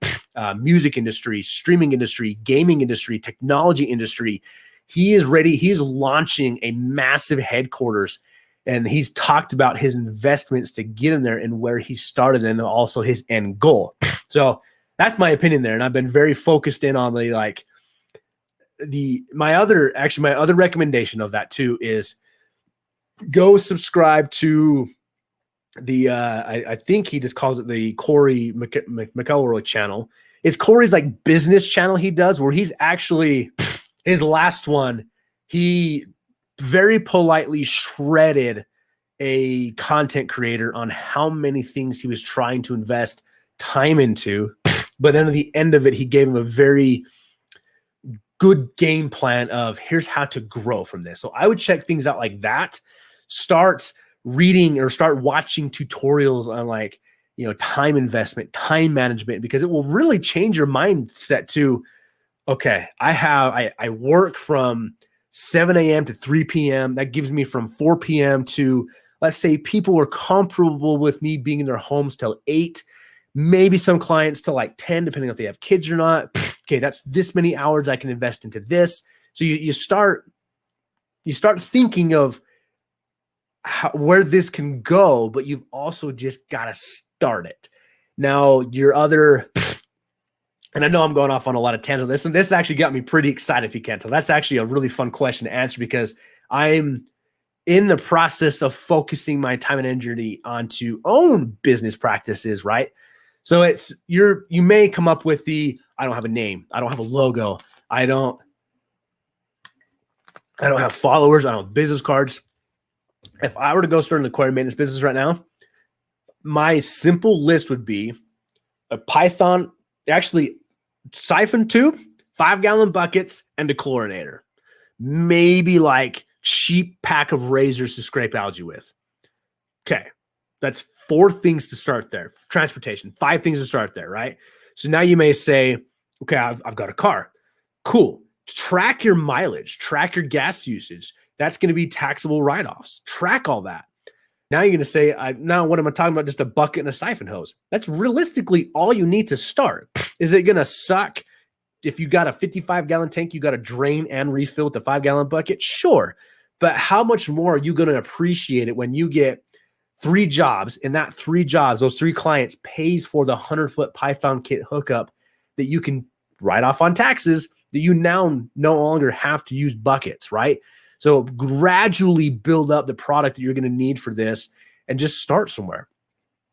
A: music industry, streaming industry, gaming industry, technology industry. He is ready. He's launching a massive headquarters. And he's talked about his investments to get in there and where he started and also his end goal. So that's my opinion there. And I've been very focused in on my other recommendation of that too is go subscribe to the, I think he just calls it the Corey McElroy channel. It's Corey's like business channel he does where he's actually, his last one, he very politely shredded a content creator on how many things he was trying to invest time into. But then at the end of it, he gave him a very good game plan of here's how to grow from this. So I would check things out like that. Start reading or start watching tutorials on time investment, time management, because it will really change your mindset to, okay, I work from 7 a.m. to 3 p.m. That gives me from 4 p.m. to, let's say, people are comfortable with me being in their homes till 8, maybe some clients till like 10, depending on if they have kids or not. Okay, that's this many hours I can invest into this. So you start thinking of where this can go, but you've also just got to start it. Now, your other, and I know I'm going off on a lot of tangents. This actually got me pretty excited, if you can't tell. That's actually a really fun question to answer because I'm in the process of focusing my time and energy onto own business practices, right? So it's you may come up with I don't have a name, I don't have a logo, I don't have followers, I don't have business cards. If I were to go start an aquarium maintenance business right now, my simple list would be a Python, actually siphon tube, 5-gallon buckets, and a chlorinator. Maybe like cheap pack of razors to scrape algae with. Okay, that's 4 things to start there. Transportation, 5 things to start there, right? So now you may say, okay, I've got a car. Cool. Track your mileage, track your gas usage. That's going to be taxable write-offs. Track all that. Now you're going to say, now what am I talking about? Just a bucket and a siphon hose. That's realistically all you need to start. Is it going to suck if you got a 55-gallon tank, you got to drain and refill with the 5-gallon bucket? Sure. But how much more are you going to appreciate it when you get 3 jobs, and that 3 jobs, those 3 clients pays for the 100-foot Python kit hookup that you can write off on taxes, that you now no longer have to use buckets, right? So gradually build up the product that you're going to need for this and just start somewhere.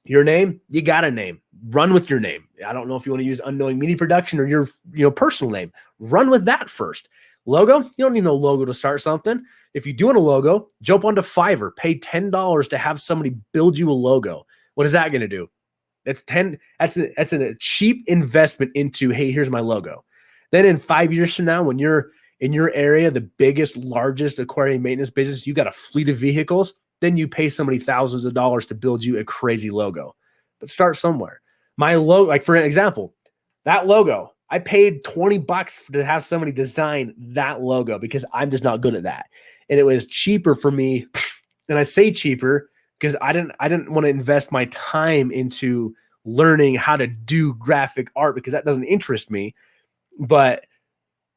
A: Your name, you got a name. Run with your name. I don't know if you want to use Unknowing Media Production or your personal name. Run with that first. Logo, you don't need no logo to start something. If you do want a logo, jump onto Fiverr, pay $10 to have somebody build you a logo. What is that going to do? That's a cheap investment into, hey, here's my logo. Then in 5 years from now, when you're in your area, the biggest, largest aquarium maintenance business, you got a fleet of vehicles, then you pay somebody thousands of dollars to build you a crazy logo. But start somewhere. My logo, like for an example, that logo, I paid $20 to have somebody design that logo because I'm just not good at that. And it was cheaper for me. And I say cheaper because I didn't want to invest my time into learning how to do graphic art because that doesn't interest me. But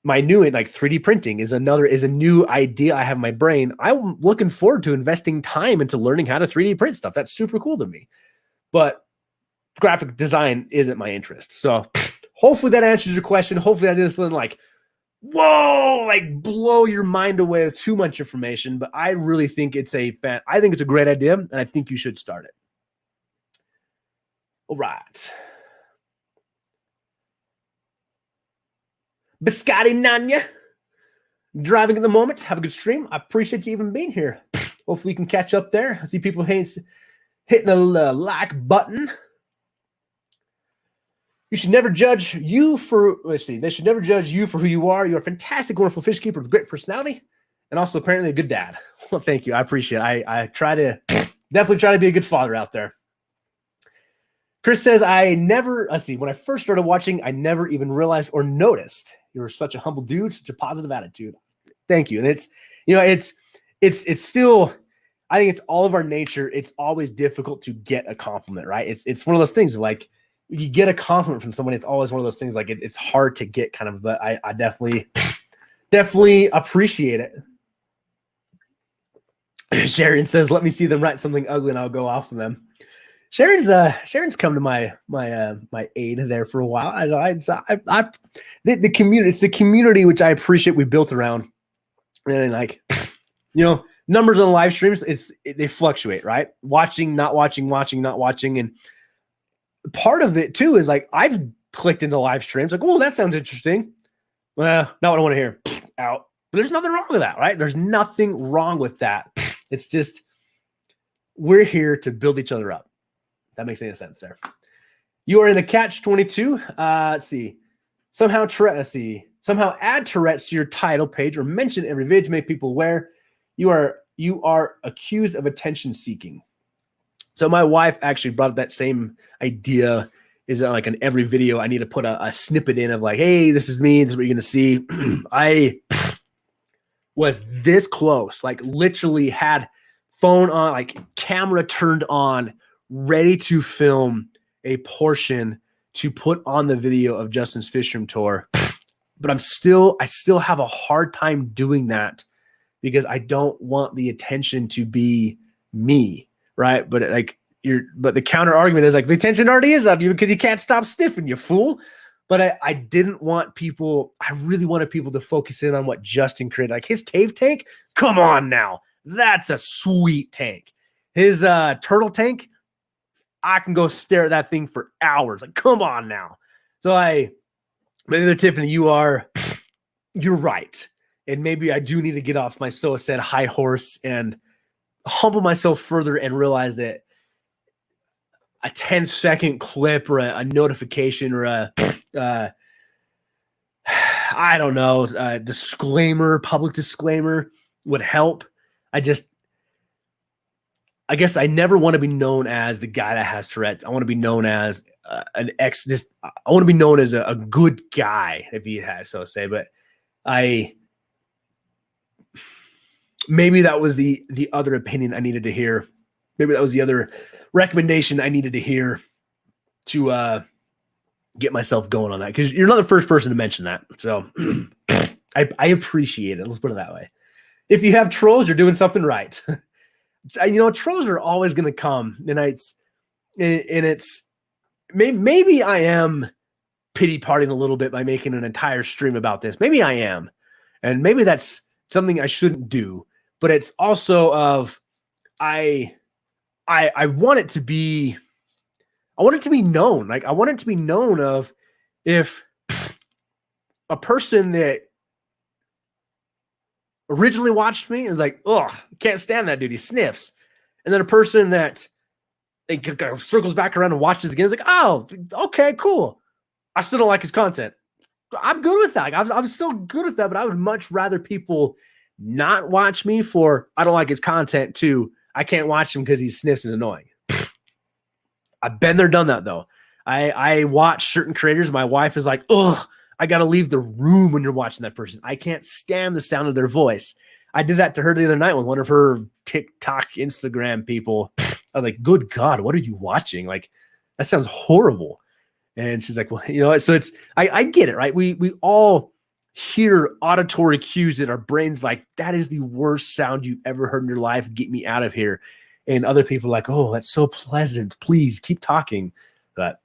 A: my new, like 3D printing is a new idea I have in my brain. I'm looking forward to investing time into learning how to 3D print stuff. That's super cool to me. But graphic design isn't my interest. So hopefully that answers your question. Hopefully I didn't like, whoa, like blow your mind away with too much information. But I really think it's a great idea, and I think you should start it. All right. Biscotti Nanya, driving at the moment. Have a good stream. I appreciate you even being here. Hopefully you can catch up there. I see people hitting the like button. You should never judge you for, they should never judge you for who you are. You're a fantastic, wonderful fish keeper with great personality and also apparently a good dad. Well, thank you. I appreciate it. I definitely try to be a good father out there. Chris says, when I first started watching, I never even realized or noticed. You're such a humble dude, such a positive attitude. Thank you. And it's still, I think it's all of our nature. It's always difficult to get a compliment, right? It's one of those things like you get a compliment from someone. It's always one of those things like it's hard to get kind of, but I definitely appreciate it. Sharon says, let me see them write something ugly and I'll go off of them. Sharon's come to my aid there for a while. The community, it's the community which I appreciate we built around. And like, numbers on live streams, they fluctuate, right? Watching, not watching, not watching. And part of it too is like I've clicked into live streams, like, oh, that sounds interesting. Well, not what I want to hear. Out. But there's nothing wrong with that, right? There's nothing wrong with that. It's just we're here to build each other up. That makes any sense there. You are in the catch-22. Let's see. Somehow add Tourette's to your title page or mention every video to make people aware you are accused of attention seeking. So my wife actually brought up that same idea. Is that like in every video I need to put a snippet in of like, hey, this is me. This is what you're gonna see. was this close, like literally had phone on, like camera turned on, ready to film a portion to put on the video of Justin's fish room tour. But I still have a hard time doing that because I don't want the attention to be me, right? But but the counter argument is like, the attention already is on you because you can't stop sniffing, you fool. But I didn't want people, I really wanted people to focus in on what Justin created. Like his cave tank, come on now. That's a sweet tank. His turtle tank, I can go stare at that thing for hours. Like, come on now. So maybe Tiffany, you're right. And maybe I do need to get off my so said high horse and humble myself further and realize that a 10-second clip or a notification or I don't know, a disclaimer, public disclaimer would help. I guess I never want to be known as the guy that has Tourette's. I want to be known as I want to be known as a good guy, if he has so to say. But maybe that was the other opinion I needed to hear. Maybe that was the other recommendation I needed to hear to get myself going on that. Because you're not the first person to mention that. So I appreciate it. Let's put it that way. If you have trolls, you're doing something right. Trolls are always going to come, and it's maybe I am pity partying a little bit by making an entire stream about this. Maybe I am, and maybe that's something I shouldn't do. But it's also of I want it to be, I want it to be known. Like I want it to be known of if a person that originally watched me is like, oh, can't stand that dude. He sniffs. And then a person that circles back around and watches again is like, oh, okay, cool. I still don't like his content. I'm good with that. I'm still good with that, but I would much rather people not watch me for I don't like his content too. I can't watch him because he sniffs and annoying. I've been there, done that though. I watch certain creators. My wife is like, ugh, I got to leave the room when you're watching that person. I can't stand the sound of their voice. I did that to her the other night with one of her TikTok, Instagram people. I was like, good God, what are you watching? Like, that sounds horrible. And she's like, well, so it's, I get it, right? We all hear auditory cues that our brains like, that is the worst sound you ever heard in your life. Get me out of here. And other people are like, oh, that's so pleasant. Please keep talking. But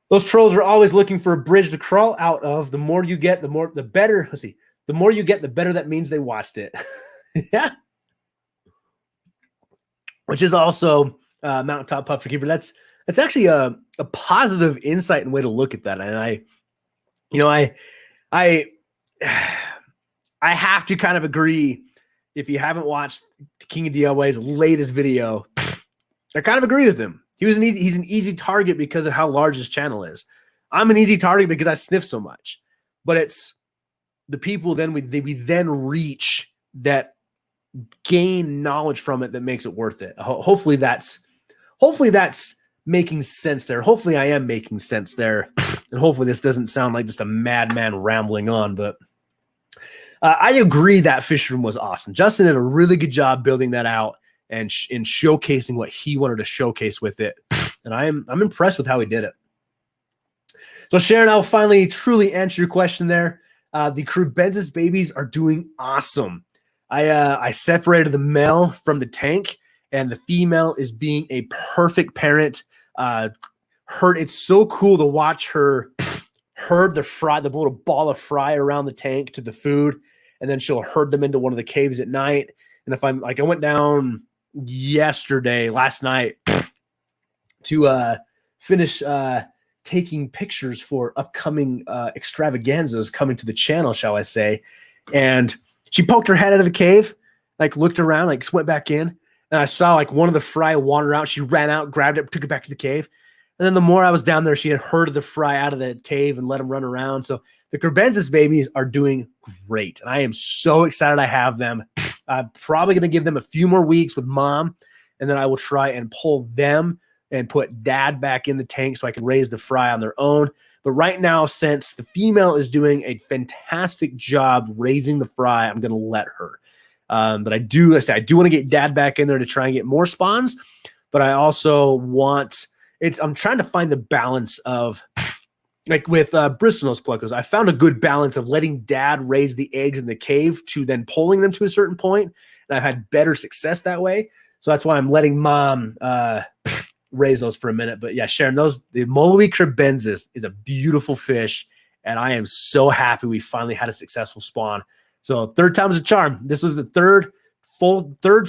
A: those trolls are always looking for a bridge to crawl out of. The more you get, the better. Let's see. The more you get, the better that means they watched it. Yeah. Which is also Mountaintop Puffer Keeper. That's actually a positive insight and way to look at that. And I have to kind of agree. If you haven't watched King of DIY's latest video, I kind of agree with him. He's an easy target because of how large his channel is. I'm an easy target because I sniff so much. But it's the people then we then reach that gain knowledge from it that makes it worth it. Hopefully that's making sense there. Hopefully I am making sense there. And hopefully this doesn't sound like just a madman rambling on, but I agree that fish room was awesome. Justin did a really good job building that out and in showcasing what he wanted to showcase with it. And I'm impressed with how he did it. So Sharon, I'll finally truly answer your question there. The Crebensis babies are doing awesome. I separated the male from the tank, and the female is being a perfect parent. It's so cool to watch her herd the little ball of fry around the tank to the food, and then she'll herd them into one of the caves at night. And if I'm like, I went down last night to finish taking pictures for upcoming extravaganzas coming to the channel, shall I say. And she poked her head out of the cave, like looked around, like went back in. And I saw like one of the fry wander out. She ran out, grabbed it, took it back to the cave. And then the more I was down there, she had herded the fry out of the cave and let them run around. So the Crebensis babies are doing great. And I am so excited I have them. I'm probably going to give them a few more weeks with mom. And then I will try and pull them and put dad back in the tank so I can raise the fry on their own. But right now, since the female is doing a fantastic job raising the fry, I'm going to let her. But I do want to get dad back in there to try and get more spawns. But I also want I'm trying to find the balance of, like with Bristlenose Pluckos, I found a good balance of letting dad raise the eggs in the cave to then pulling them to a certain point. And I've had better success that way. So that's why I'm letting mom raise those for a minute. But yeah, Sharon, the Molui crebensis is a beautiful fish. And I am so happy we finally had a successful spawn. So third time's a charm. This was the third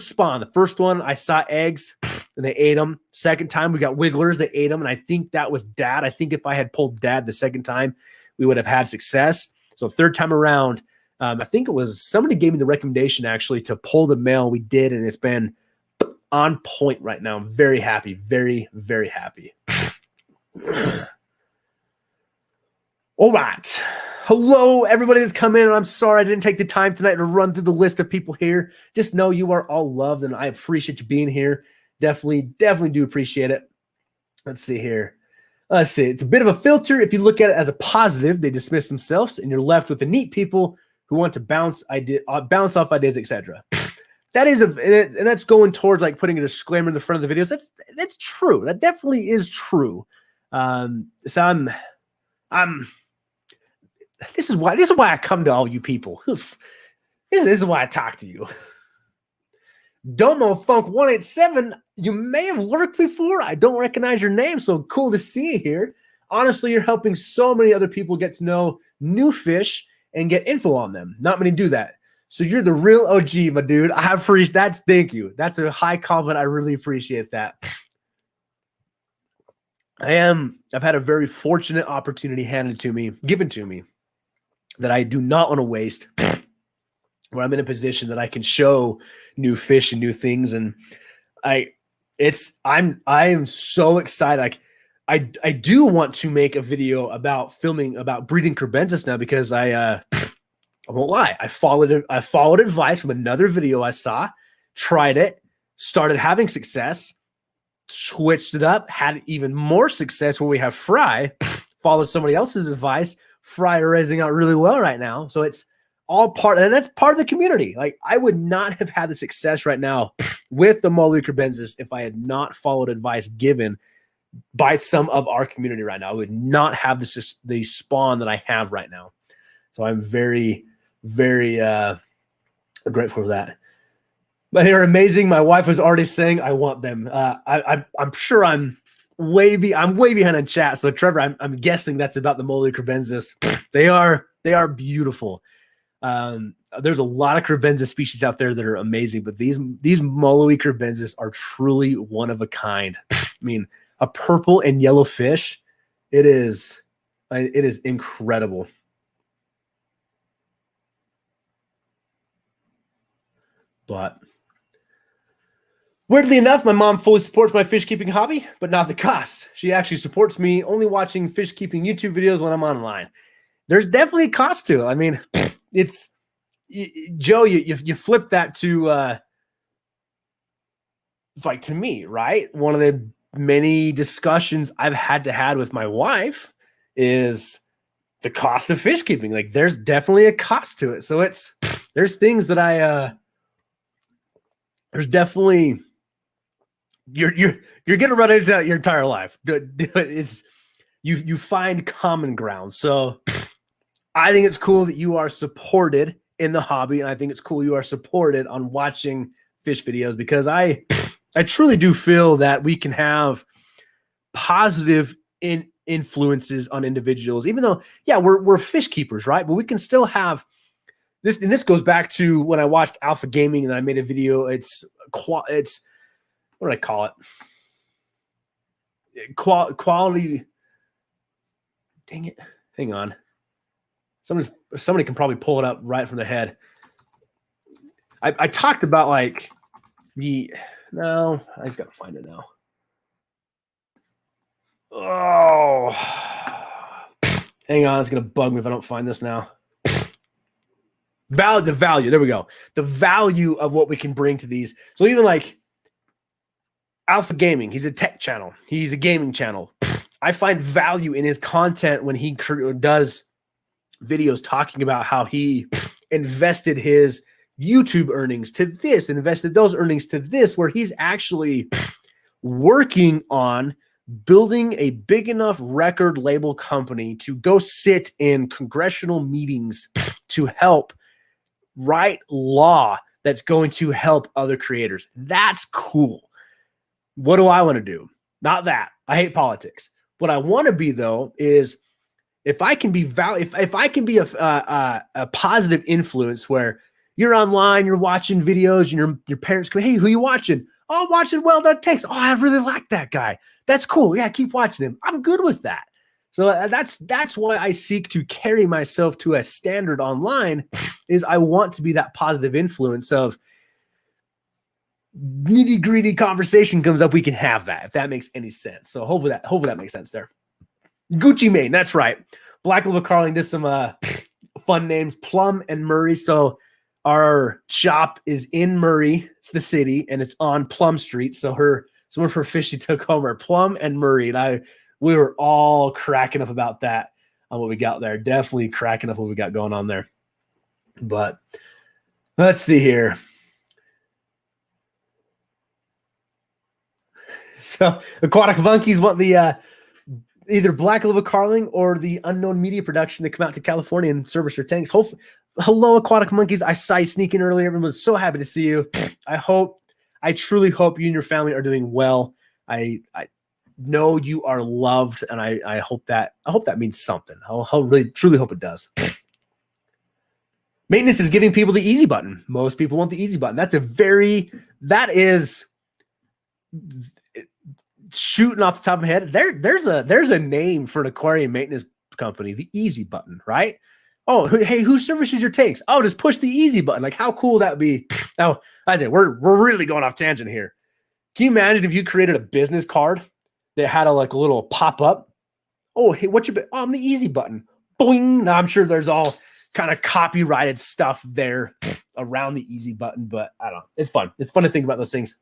A: spawn. The first one, I saw eggs and they ate them. Second time, we got wigglers. They ate them. And I think that was dad. I think if I had pulled dad the second time, we would have had success. So third time around, I think it was somebody gave me the recommendation actually to pull the male. We did, and it's been on point right now. I'm very happy. Very, very happy. All right. Hello, everybody that's come in. I'm sorry I didn't take the time tonight to run through the list of people here. Just know you are all loved, and I appreciate you being here. Definitely do appreciate it. Let's see here. Let's see. It's a bit of a filter. If you look at it as a positive, they dismiss themselves, and you're left with the neat people who want to bounce off ideas, etc. That is and that's going towards like putting a disclaimer in the front of the videos. That's true. That definitely is true. So I'm. This is why I come to all you people. This is why I talk to you. Domo Funk 187, you may have lurked before. I don't recognize your name, so cool to see you here. Honestly, you're helping so many other people get to know new fish and get info on them. Not many do that. So you're the real OG, my dude. I appreciate that. Thank you. That's a high compliment. I really appreciate that. I've had a very fortunate opportunity given to me that I do not want to waste, where I'm in a position that I can show new fish and new things. And I am so excited. Like I do want to make a video about breeding crebensis now, because I won't lie. I followed advice from another video I saw, tried it, started having success, switched it up, had even more success where we have fry, followed somebody else's advice. Fry are raising out really well right now. So it's all part, and that's part of the community. Like I would not have had the success right now with the Molui crebensis if I had not followed advice given by some of our community right now. I would not have the spawn that I have right now. So I'm very, very grateful for that. But they're amazing. My wife was already saying I want them. I'm sure I'm way behind on chat. So Trevor, I'm guessing that's about the Molui crebensis. They are beautiful. There's a lot of crebensis species out there that are amazing, but these Molui crebensis are truly one of a kind. I mean, a purple and yellow fish. It is incredible. But weirdly enough, my mom fully supports my fish keeping hobby, but not the cost. She actually supports me only watching fish keeping YouTube videos when I'm online. There's definitely a cost to it. I mean, it's Joe. You flip that to like to me, right? One of the many discussions I've had with my wife is the cost of fish keeping. Like, there's definitely a cost to it. So there's things that there's definitely. You're gonna run into that your entire life. It's you find common ground. So I think it's cool that you are supported in the hobby, and I think it's cool you are supported on watching fish videos, because I truly do feel that we can have positive influences on individuals, even though we're fish keepers, right? But we can still have this, and this goes back to when I watched Alpha Gaming and I made a video. It's what do I call it? Quality. Dang it. Hang on. Somebody can probably pull it up right from the head. I talked about like no, I just got to find it now. Oh, hang on. It's going to bug me if I don't find this now. The value. There we go. The value of what we can bring to these. So even like Alpha Gaming, he's a tech channel. He's a gaming channel. I find value in his content when he does videos talking about how he invested his YouTube earnings to this, invested those earnings to this, where he's actually working on building a big enough record label company to go sit in congressional meetings to help write law that's going to help other creators. That's cool. What do I want to do? Not that. I hate politics. What I want to be, though, is if I can be if I can be a positive influence where you're online, you're watching videos, and your parents go, "Hey, who you watching?" "Oh, I'm watching Well-Don Takes." "Oh, I really like that guy. That's cool. Yeah, keep watching him." I'm good with that. So that's why I seek to carry myself to a standard online, is I want to be that positive influence of nitty gritty conversation comes up, we can have that, if that makes any sense. So hopefully that makes sense there. Gucci Mane, that's right. Black Little Carling did some fun names, Plum and Murray. So our shop is in Murray, it's the city, and it's on Plum Street. So some of her fish she took home are Plum and Murray, and we were all cracking up about that on what we got there. Definitely cracking up what we got going on there. But let's see here. So Aquatic Monkeys want the either Black Little Carling or the Unknown Media Production to come out to California and service their tanks. Hello, Aquatic Monkeys. I saw you sneaking earlier. Everyone was so happy to see you. I truly hope you and your family are doing well. I know you are loved, and I hope that means something. I really truly hope it does. Maintenance is giving people the easy button. Most people want the easy button. That is shooting off the top of my head. There's a name for an aquarium maintenance company, the easy button, right? Oh, hey, who services your tanks? Oh, just push the easy button. Like, how cool would that be? Now, I say we're really going off tangent here. Can you imagine if you created a business card that had a little pop up? Oh, hey, what's your? Oh, I'm the easy button. Boing. Now I'm sure there's all kind of copyrighted stuff there around the easy button, but I don't know. It's fun. It's fun to think about those things.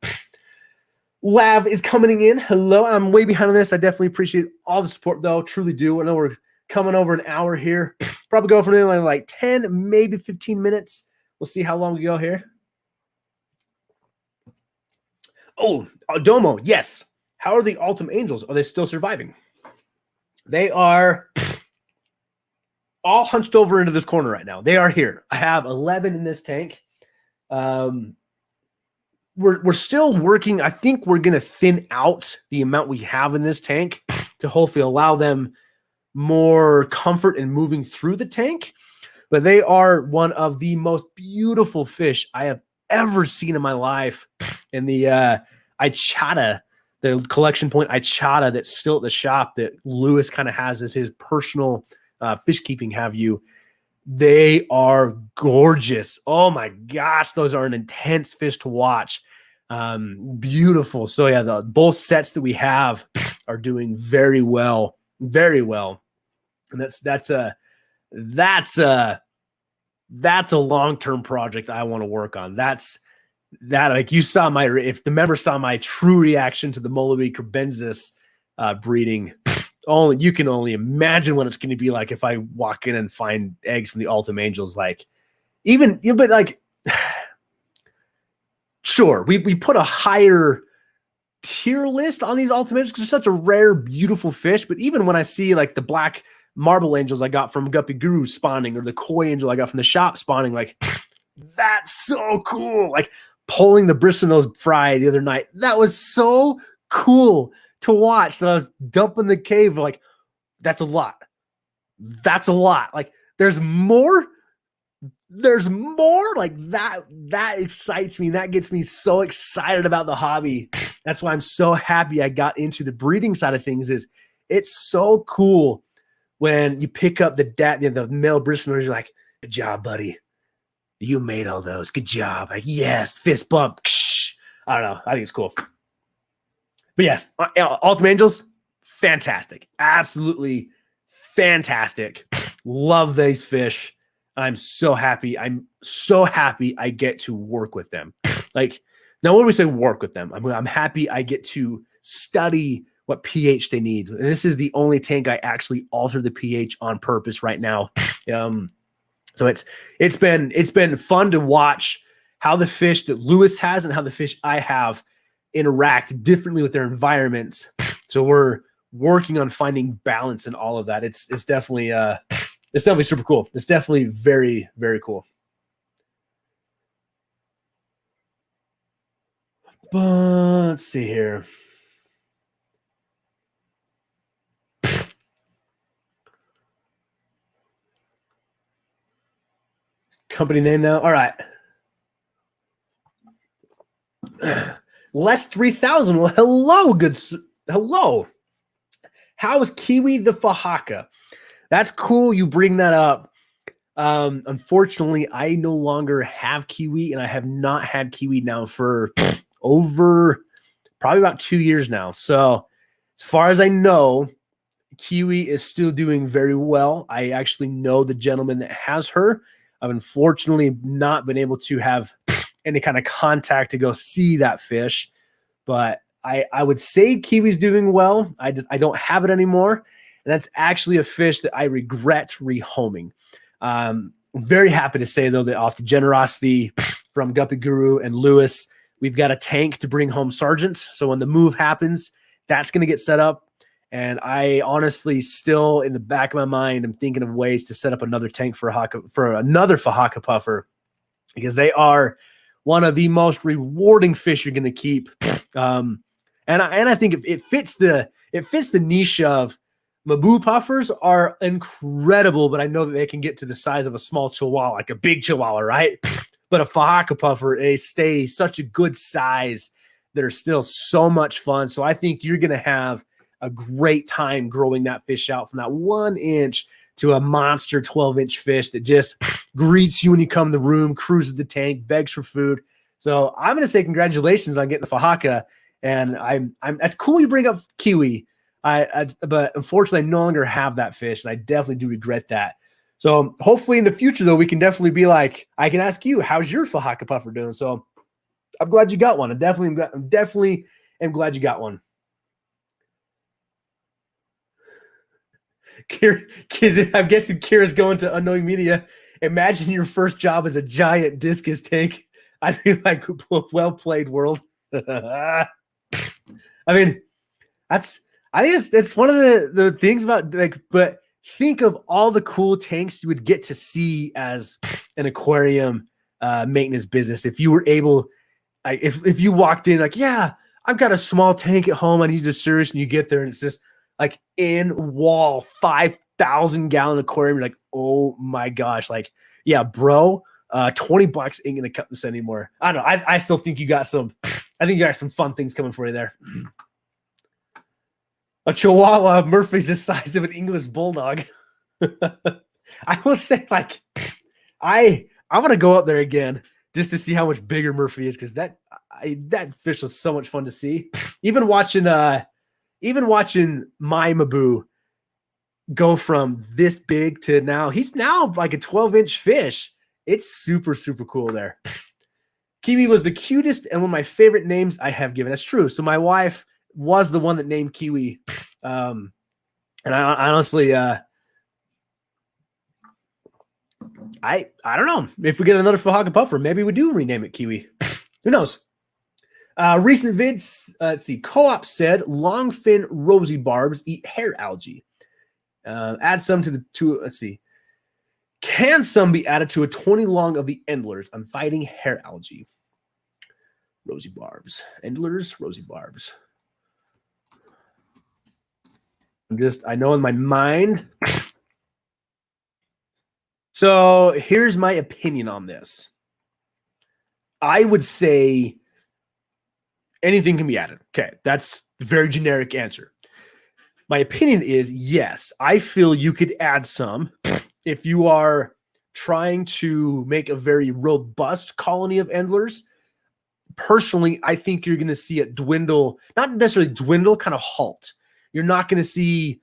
A: Lav is coming in. Hello. I'm way behind on this. I definitely appreciate all the support, though. Truly do. I know we're coming over an hour here. Probably go for like 10, maybe 15 minutes. We'll see how long we go here. Oh, Domo. Yes. How are the Ultim Angels? Are they still surviving? They are all hunched over into this corner right now. They are here. I have 11 in this tank. We're still working. I think we're going to thin out the amount we have in this tank to hopefully allow them more comfort in moving through the tank. But they are one of the most beautiful fish I have ever seen in my life. And the Ichata, the collection point Ichata that's still at the shop that Lewis kind of has as his personal fish keeping they are gorgeous. Oh my gosh, those are an intense fish to watch. Beautiful. So yeah, both sets that we have are doing very well, very well. And that's a long-term project I want to work on. Like you saw if the member saw my true reaction to the Molowi carbensis breeding, you can only imagine what it's going to be like if I walk in and find eggs from the Ultim Angels. Like, but like, sure, we put a higher tier list on these Ultim Angels because they're such a rare, beautiful fish. But even when I see like the black marble angels I got from Guppy Guru spawning, or the koi angel I got from the shop spawning, like, that's so cool. Like pulling the bristlenose fry the other night, that was so cool to watch. That I was dumping the cave, like, that's a lot. Like, there's more like that excites me. That gets me so excited about the hobby. That's why I'm so happy I got into the breeding side of things. Is it's so cool when you pick up the male bristlers. You're like, good job, buddy. You made all those. Good job. Like, yes, fist bump. I don't know. I think it's cool. But yes, Ultim Angels, fantastic. Absolutely fantastic. Love these fish. I'm so happy. I get to work with them. Like, now what do we say work with them? I'm happy I get to study what pH they need. And this is the only tank I actually alter the pH on purpose right now. So it's been fun to watch how the fish that Lewis has and how the fish I have interact differently with their environments. So we're working on finding balance in all of that. It's definitely super cool. It's definitely very, very cool. But let's see here. Company name now. All right. Less 3000. Well, hello, hello. How is Kiwi the Fahaka? That's cool. You bring that up. Unfortunately, I no longer have Kiwi, and I have not had Kiwi now for over probably about 2 years now. So as far as I know, Kiwi is still doing very well. I actually know the gentleman that has her. I've unfortunately not been able to have any kind of contact to go see that fish, but I would say Kiwi's doing well. I don't have it anymore, and that's actually a fish that I regret rehoming. Very happy to say, though, that off the generosity from Guppy Guru and Lewis, we've got a tank to bring home Sargent. So when the move happens, that's going to get set up. And I honestly still, in the back of my mind, am thinking of ways to set up another tank for another Fahaka puffer, because they are one of the most rewarding fish you're going to keep. And I think it fits the niche of Mabu puffers are incredible, but I know that they can get to the size of a small chihuahua, like a big chihuahua, right? But a Fahaka puffer, they stay such a good size that are still so much fun. So I think you're going to have a great time growing that fish out from that 1 inch to a monster 12-inch fish that just greets you when you come in the room, cruises the tank, begs for food. So I'm going to say congratulations on getting the Fahaka. And I'm that's cool you bring up Kiwi. But unfortunately, I no longer have that fish, and I definitely do regret that. So hopefully in the future, though, we can definitely be like, I can ask you, how's your Fahaka puffer doing? So I'm glad you got one. I'm definitely am glad you got one. I'm guessing Kira's going to Unknowing Media. Imagine your first job as a giant discus tank. I'd be like, well played, world. I mean, I think that's one of the things about, like, but think of all the cool tanks you would get to see as an aquarium maintenance business. If you were able, if you walked in like, yeah, I've got a small tank at home, I need to service, and you get there and it's just like in wall 5,000 gallon aquarium. You're like, oh my gosh, like, yeah, bro, $20 ain't gonna cut this anymore. I don't know. I still think you got some. I think you got some fun things coming for you there. A Chihuahua Murphy's the size of an English bulldog. I will say, like, I want to go up there again just to see how much bigger Murphy is, because that fish was so much fun to see. Even watching my Mabu go from this big to now, he's now like a 12-inch fish. It's super, super cool there. Kiwi was the cutest and one of my favorite names I have given. That's true. So my wife was the one that named Kiwi. And I honestly, I don't know if we get another Fahaka puffer, maybe we do rename it Kiwi. Who knows? Recent vids, let's see. Co-op said longfin rosy barbs eat hair algae. Add some let's see. Can some be added to a 20 long of the endlers? I'm fighting hair algae. Rosy barbs. Endlers, rosy barbs. I know in my mind. So here's my opinion on this. I would say anything can be added. Okay, that's a very generic answer. My opinion is yes, I feel you could add some if you are trying to make a very robust colony of endlers. Personally, I think you're going to see it dwindle, not necessarily dwindle, kind of halt. You're not going to see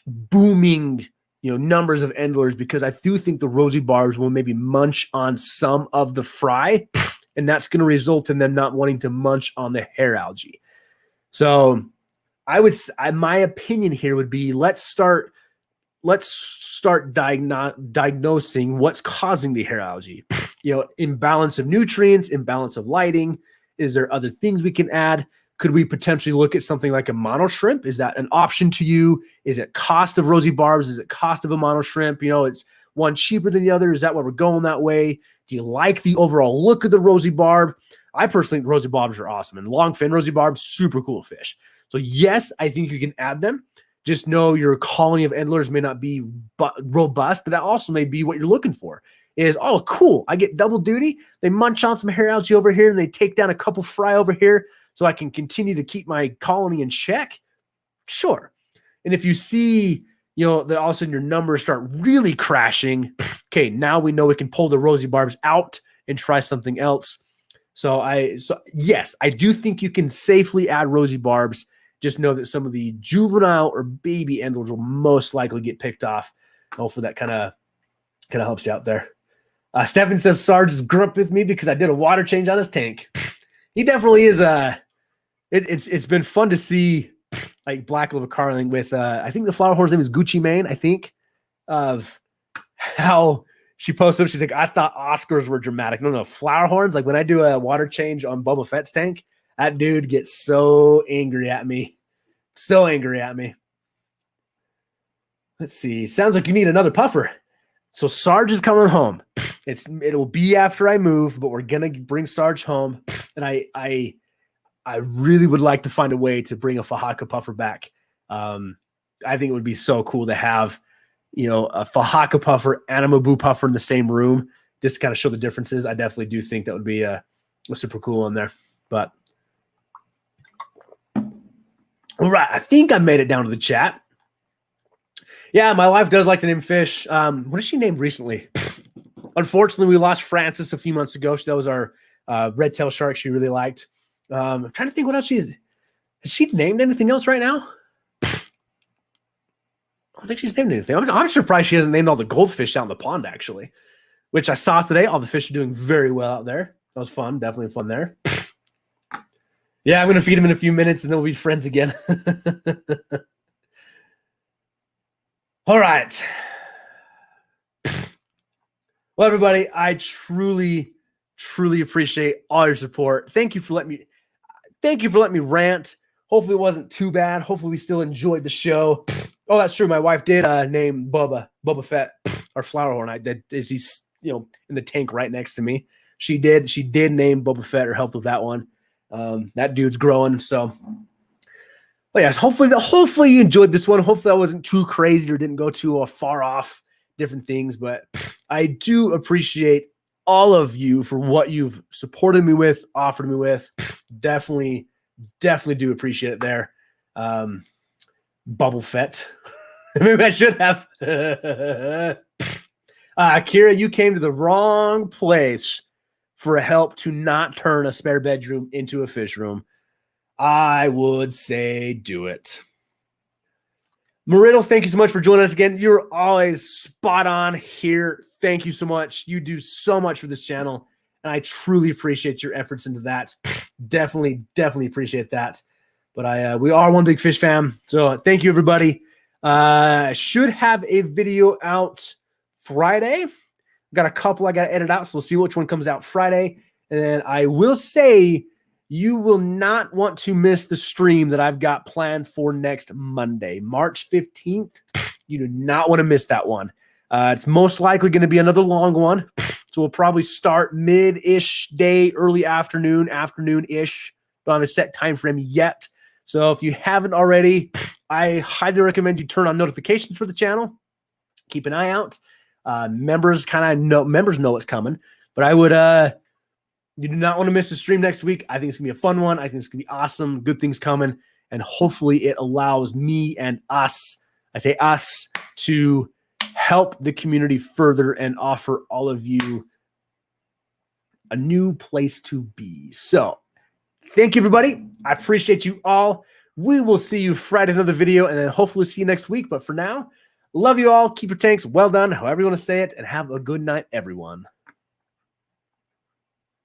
A: booming, numbers of endlers, because I do think the rosy barbs will maybe munch on some of the fry, and that's going to result in them not wanting to munch on the hair algae. So my opinion here would be let's start diagnosing what's causing the hair algae. Imbalance of nutrients, imbalance of lighting. Is there other things we can add? Could we potentially look at something like a mono shrimp? Is that an option to you? Is it cost of rosy barbs? Is it cost of a mono shrimp? It's one cheaper than the other. Is that why we're going that way? Do you like the overall look of the rosy barb? I personally think rosy barbs are awesome, and long fin rosy barbs, super cool fish. So yes, I think you can add them. Just know your colony of endlers may not be robust, but that also may be what you're looking for. Is, oh, cool, I get double duty. They munch on some hair algae over here, and they take down a couple fry over here, so I can continue to keep my colony in check. Sure. And if you see, that all of a sudden your numbers start really crashing, okay, now we know we can pull the rosy barbs out and try something else. So yes, I do think you can safely add rosy barbs. Just know that some of the juvenile or baby endlers will most likely get picked off. Hopefully that kind of helps you out there. Stephen says Sarge is grumpy with me because I did a water change on his tank. He definitely is. It's been fun to see like Black Liver Carling with I think the flower horn's name is Gucci Mane. I think of how she posted up. She's like, I thought Oscars were dramatic. No, flower horns. Like when I do a water change on Boba Fett's tank, that dude gets so angry at me. So angry at me. Let's see. Sounds like you need another puffer. So Sarge is coming home. It'll be after I move, but we're gonna bring Sarge home. And I really would like to find a way to bring a Fahaka puffer back. I think it would be so cool to have, a Fahaka puffer and a Mabu puffer in the same room, just to kind of show the differences. I definitely do think that would be a super cool one there. But all right, I think I made it down to the chat. Yeah, my wife does like to name fish. What is she named recently? Unfortunately, we lost Frances a few months ago. That was our red tail shark she really liked. I'm trying to think what else has she named anything else right now? I don't think she's named anything. I'm surprised she hasn't named all the goldfish out in the pond, actually, which I saw today. All the fish are doing very well out there. That was fun. Definitely fun there. Yeah, I'm going to feed them in a few minutes, and then we'll be friends again. All right. Well, everybody, I truly appreciate all your support. Thank you for letting me rant. Hopefully it wasn't too bad. Hopefully we still enjoyed the show. Oh, that's true. My wife did name Boba Fett, our flower horn. He's in the tank right next to me. She did name Boba Fett or helped with that one. That dude's growing. So, but yes, hopefully you enjoyed this one. Hopefully that wasn't too crazy or didn't go too far off different things. But I do appreciate all of you for what you've supported me with, offered me with. Definitely do appreciate it there. Bubble Fett. Maybe I should have. Kira, you came to the wrong place for help to not turn a spare bedroom into a fish room. I would say do it. Mariddle, thank you so much for joining us again. You're always spot on here. Thank you so much. You do so much for this channel, and I truly appreciate your efforts into that. Definitely appreciate that. But we are one big fish fam. So thank you, everybody. Should have a video out Friday. Got a couple I got to edit out, so we'll see which one comes out Friday. And then I will say you will not want to miss the stream that I've got planned for next Monday, March 15th. You do not want to miss that one. It's most likely going to be another long one. So we'll probably start mid-ish day, early afternoon-ish. Don't have a set time frame yet. So if you haven't already, I highly recommend you turn on notifications for the channel. Keep an eye out. Members know what's coming. But I would you do not want to miss the stream next week. I think it's gonna be a fun one. I think it's gonna be awesome. Good things coming. And hopefully it allows me and us, I say us, to help the community further and offer all of you a new place to be. So thank you, everybody. I appreciate you all. We will see you Friday in another video, and then hopefully see you next week. But for now, love you all. Keep your tanks well done, however you want to say it, and have a good night, everyone.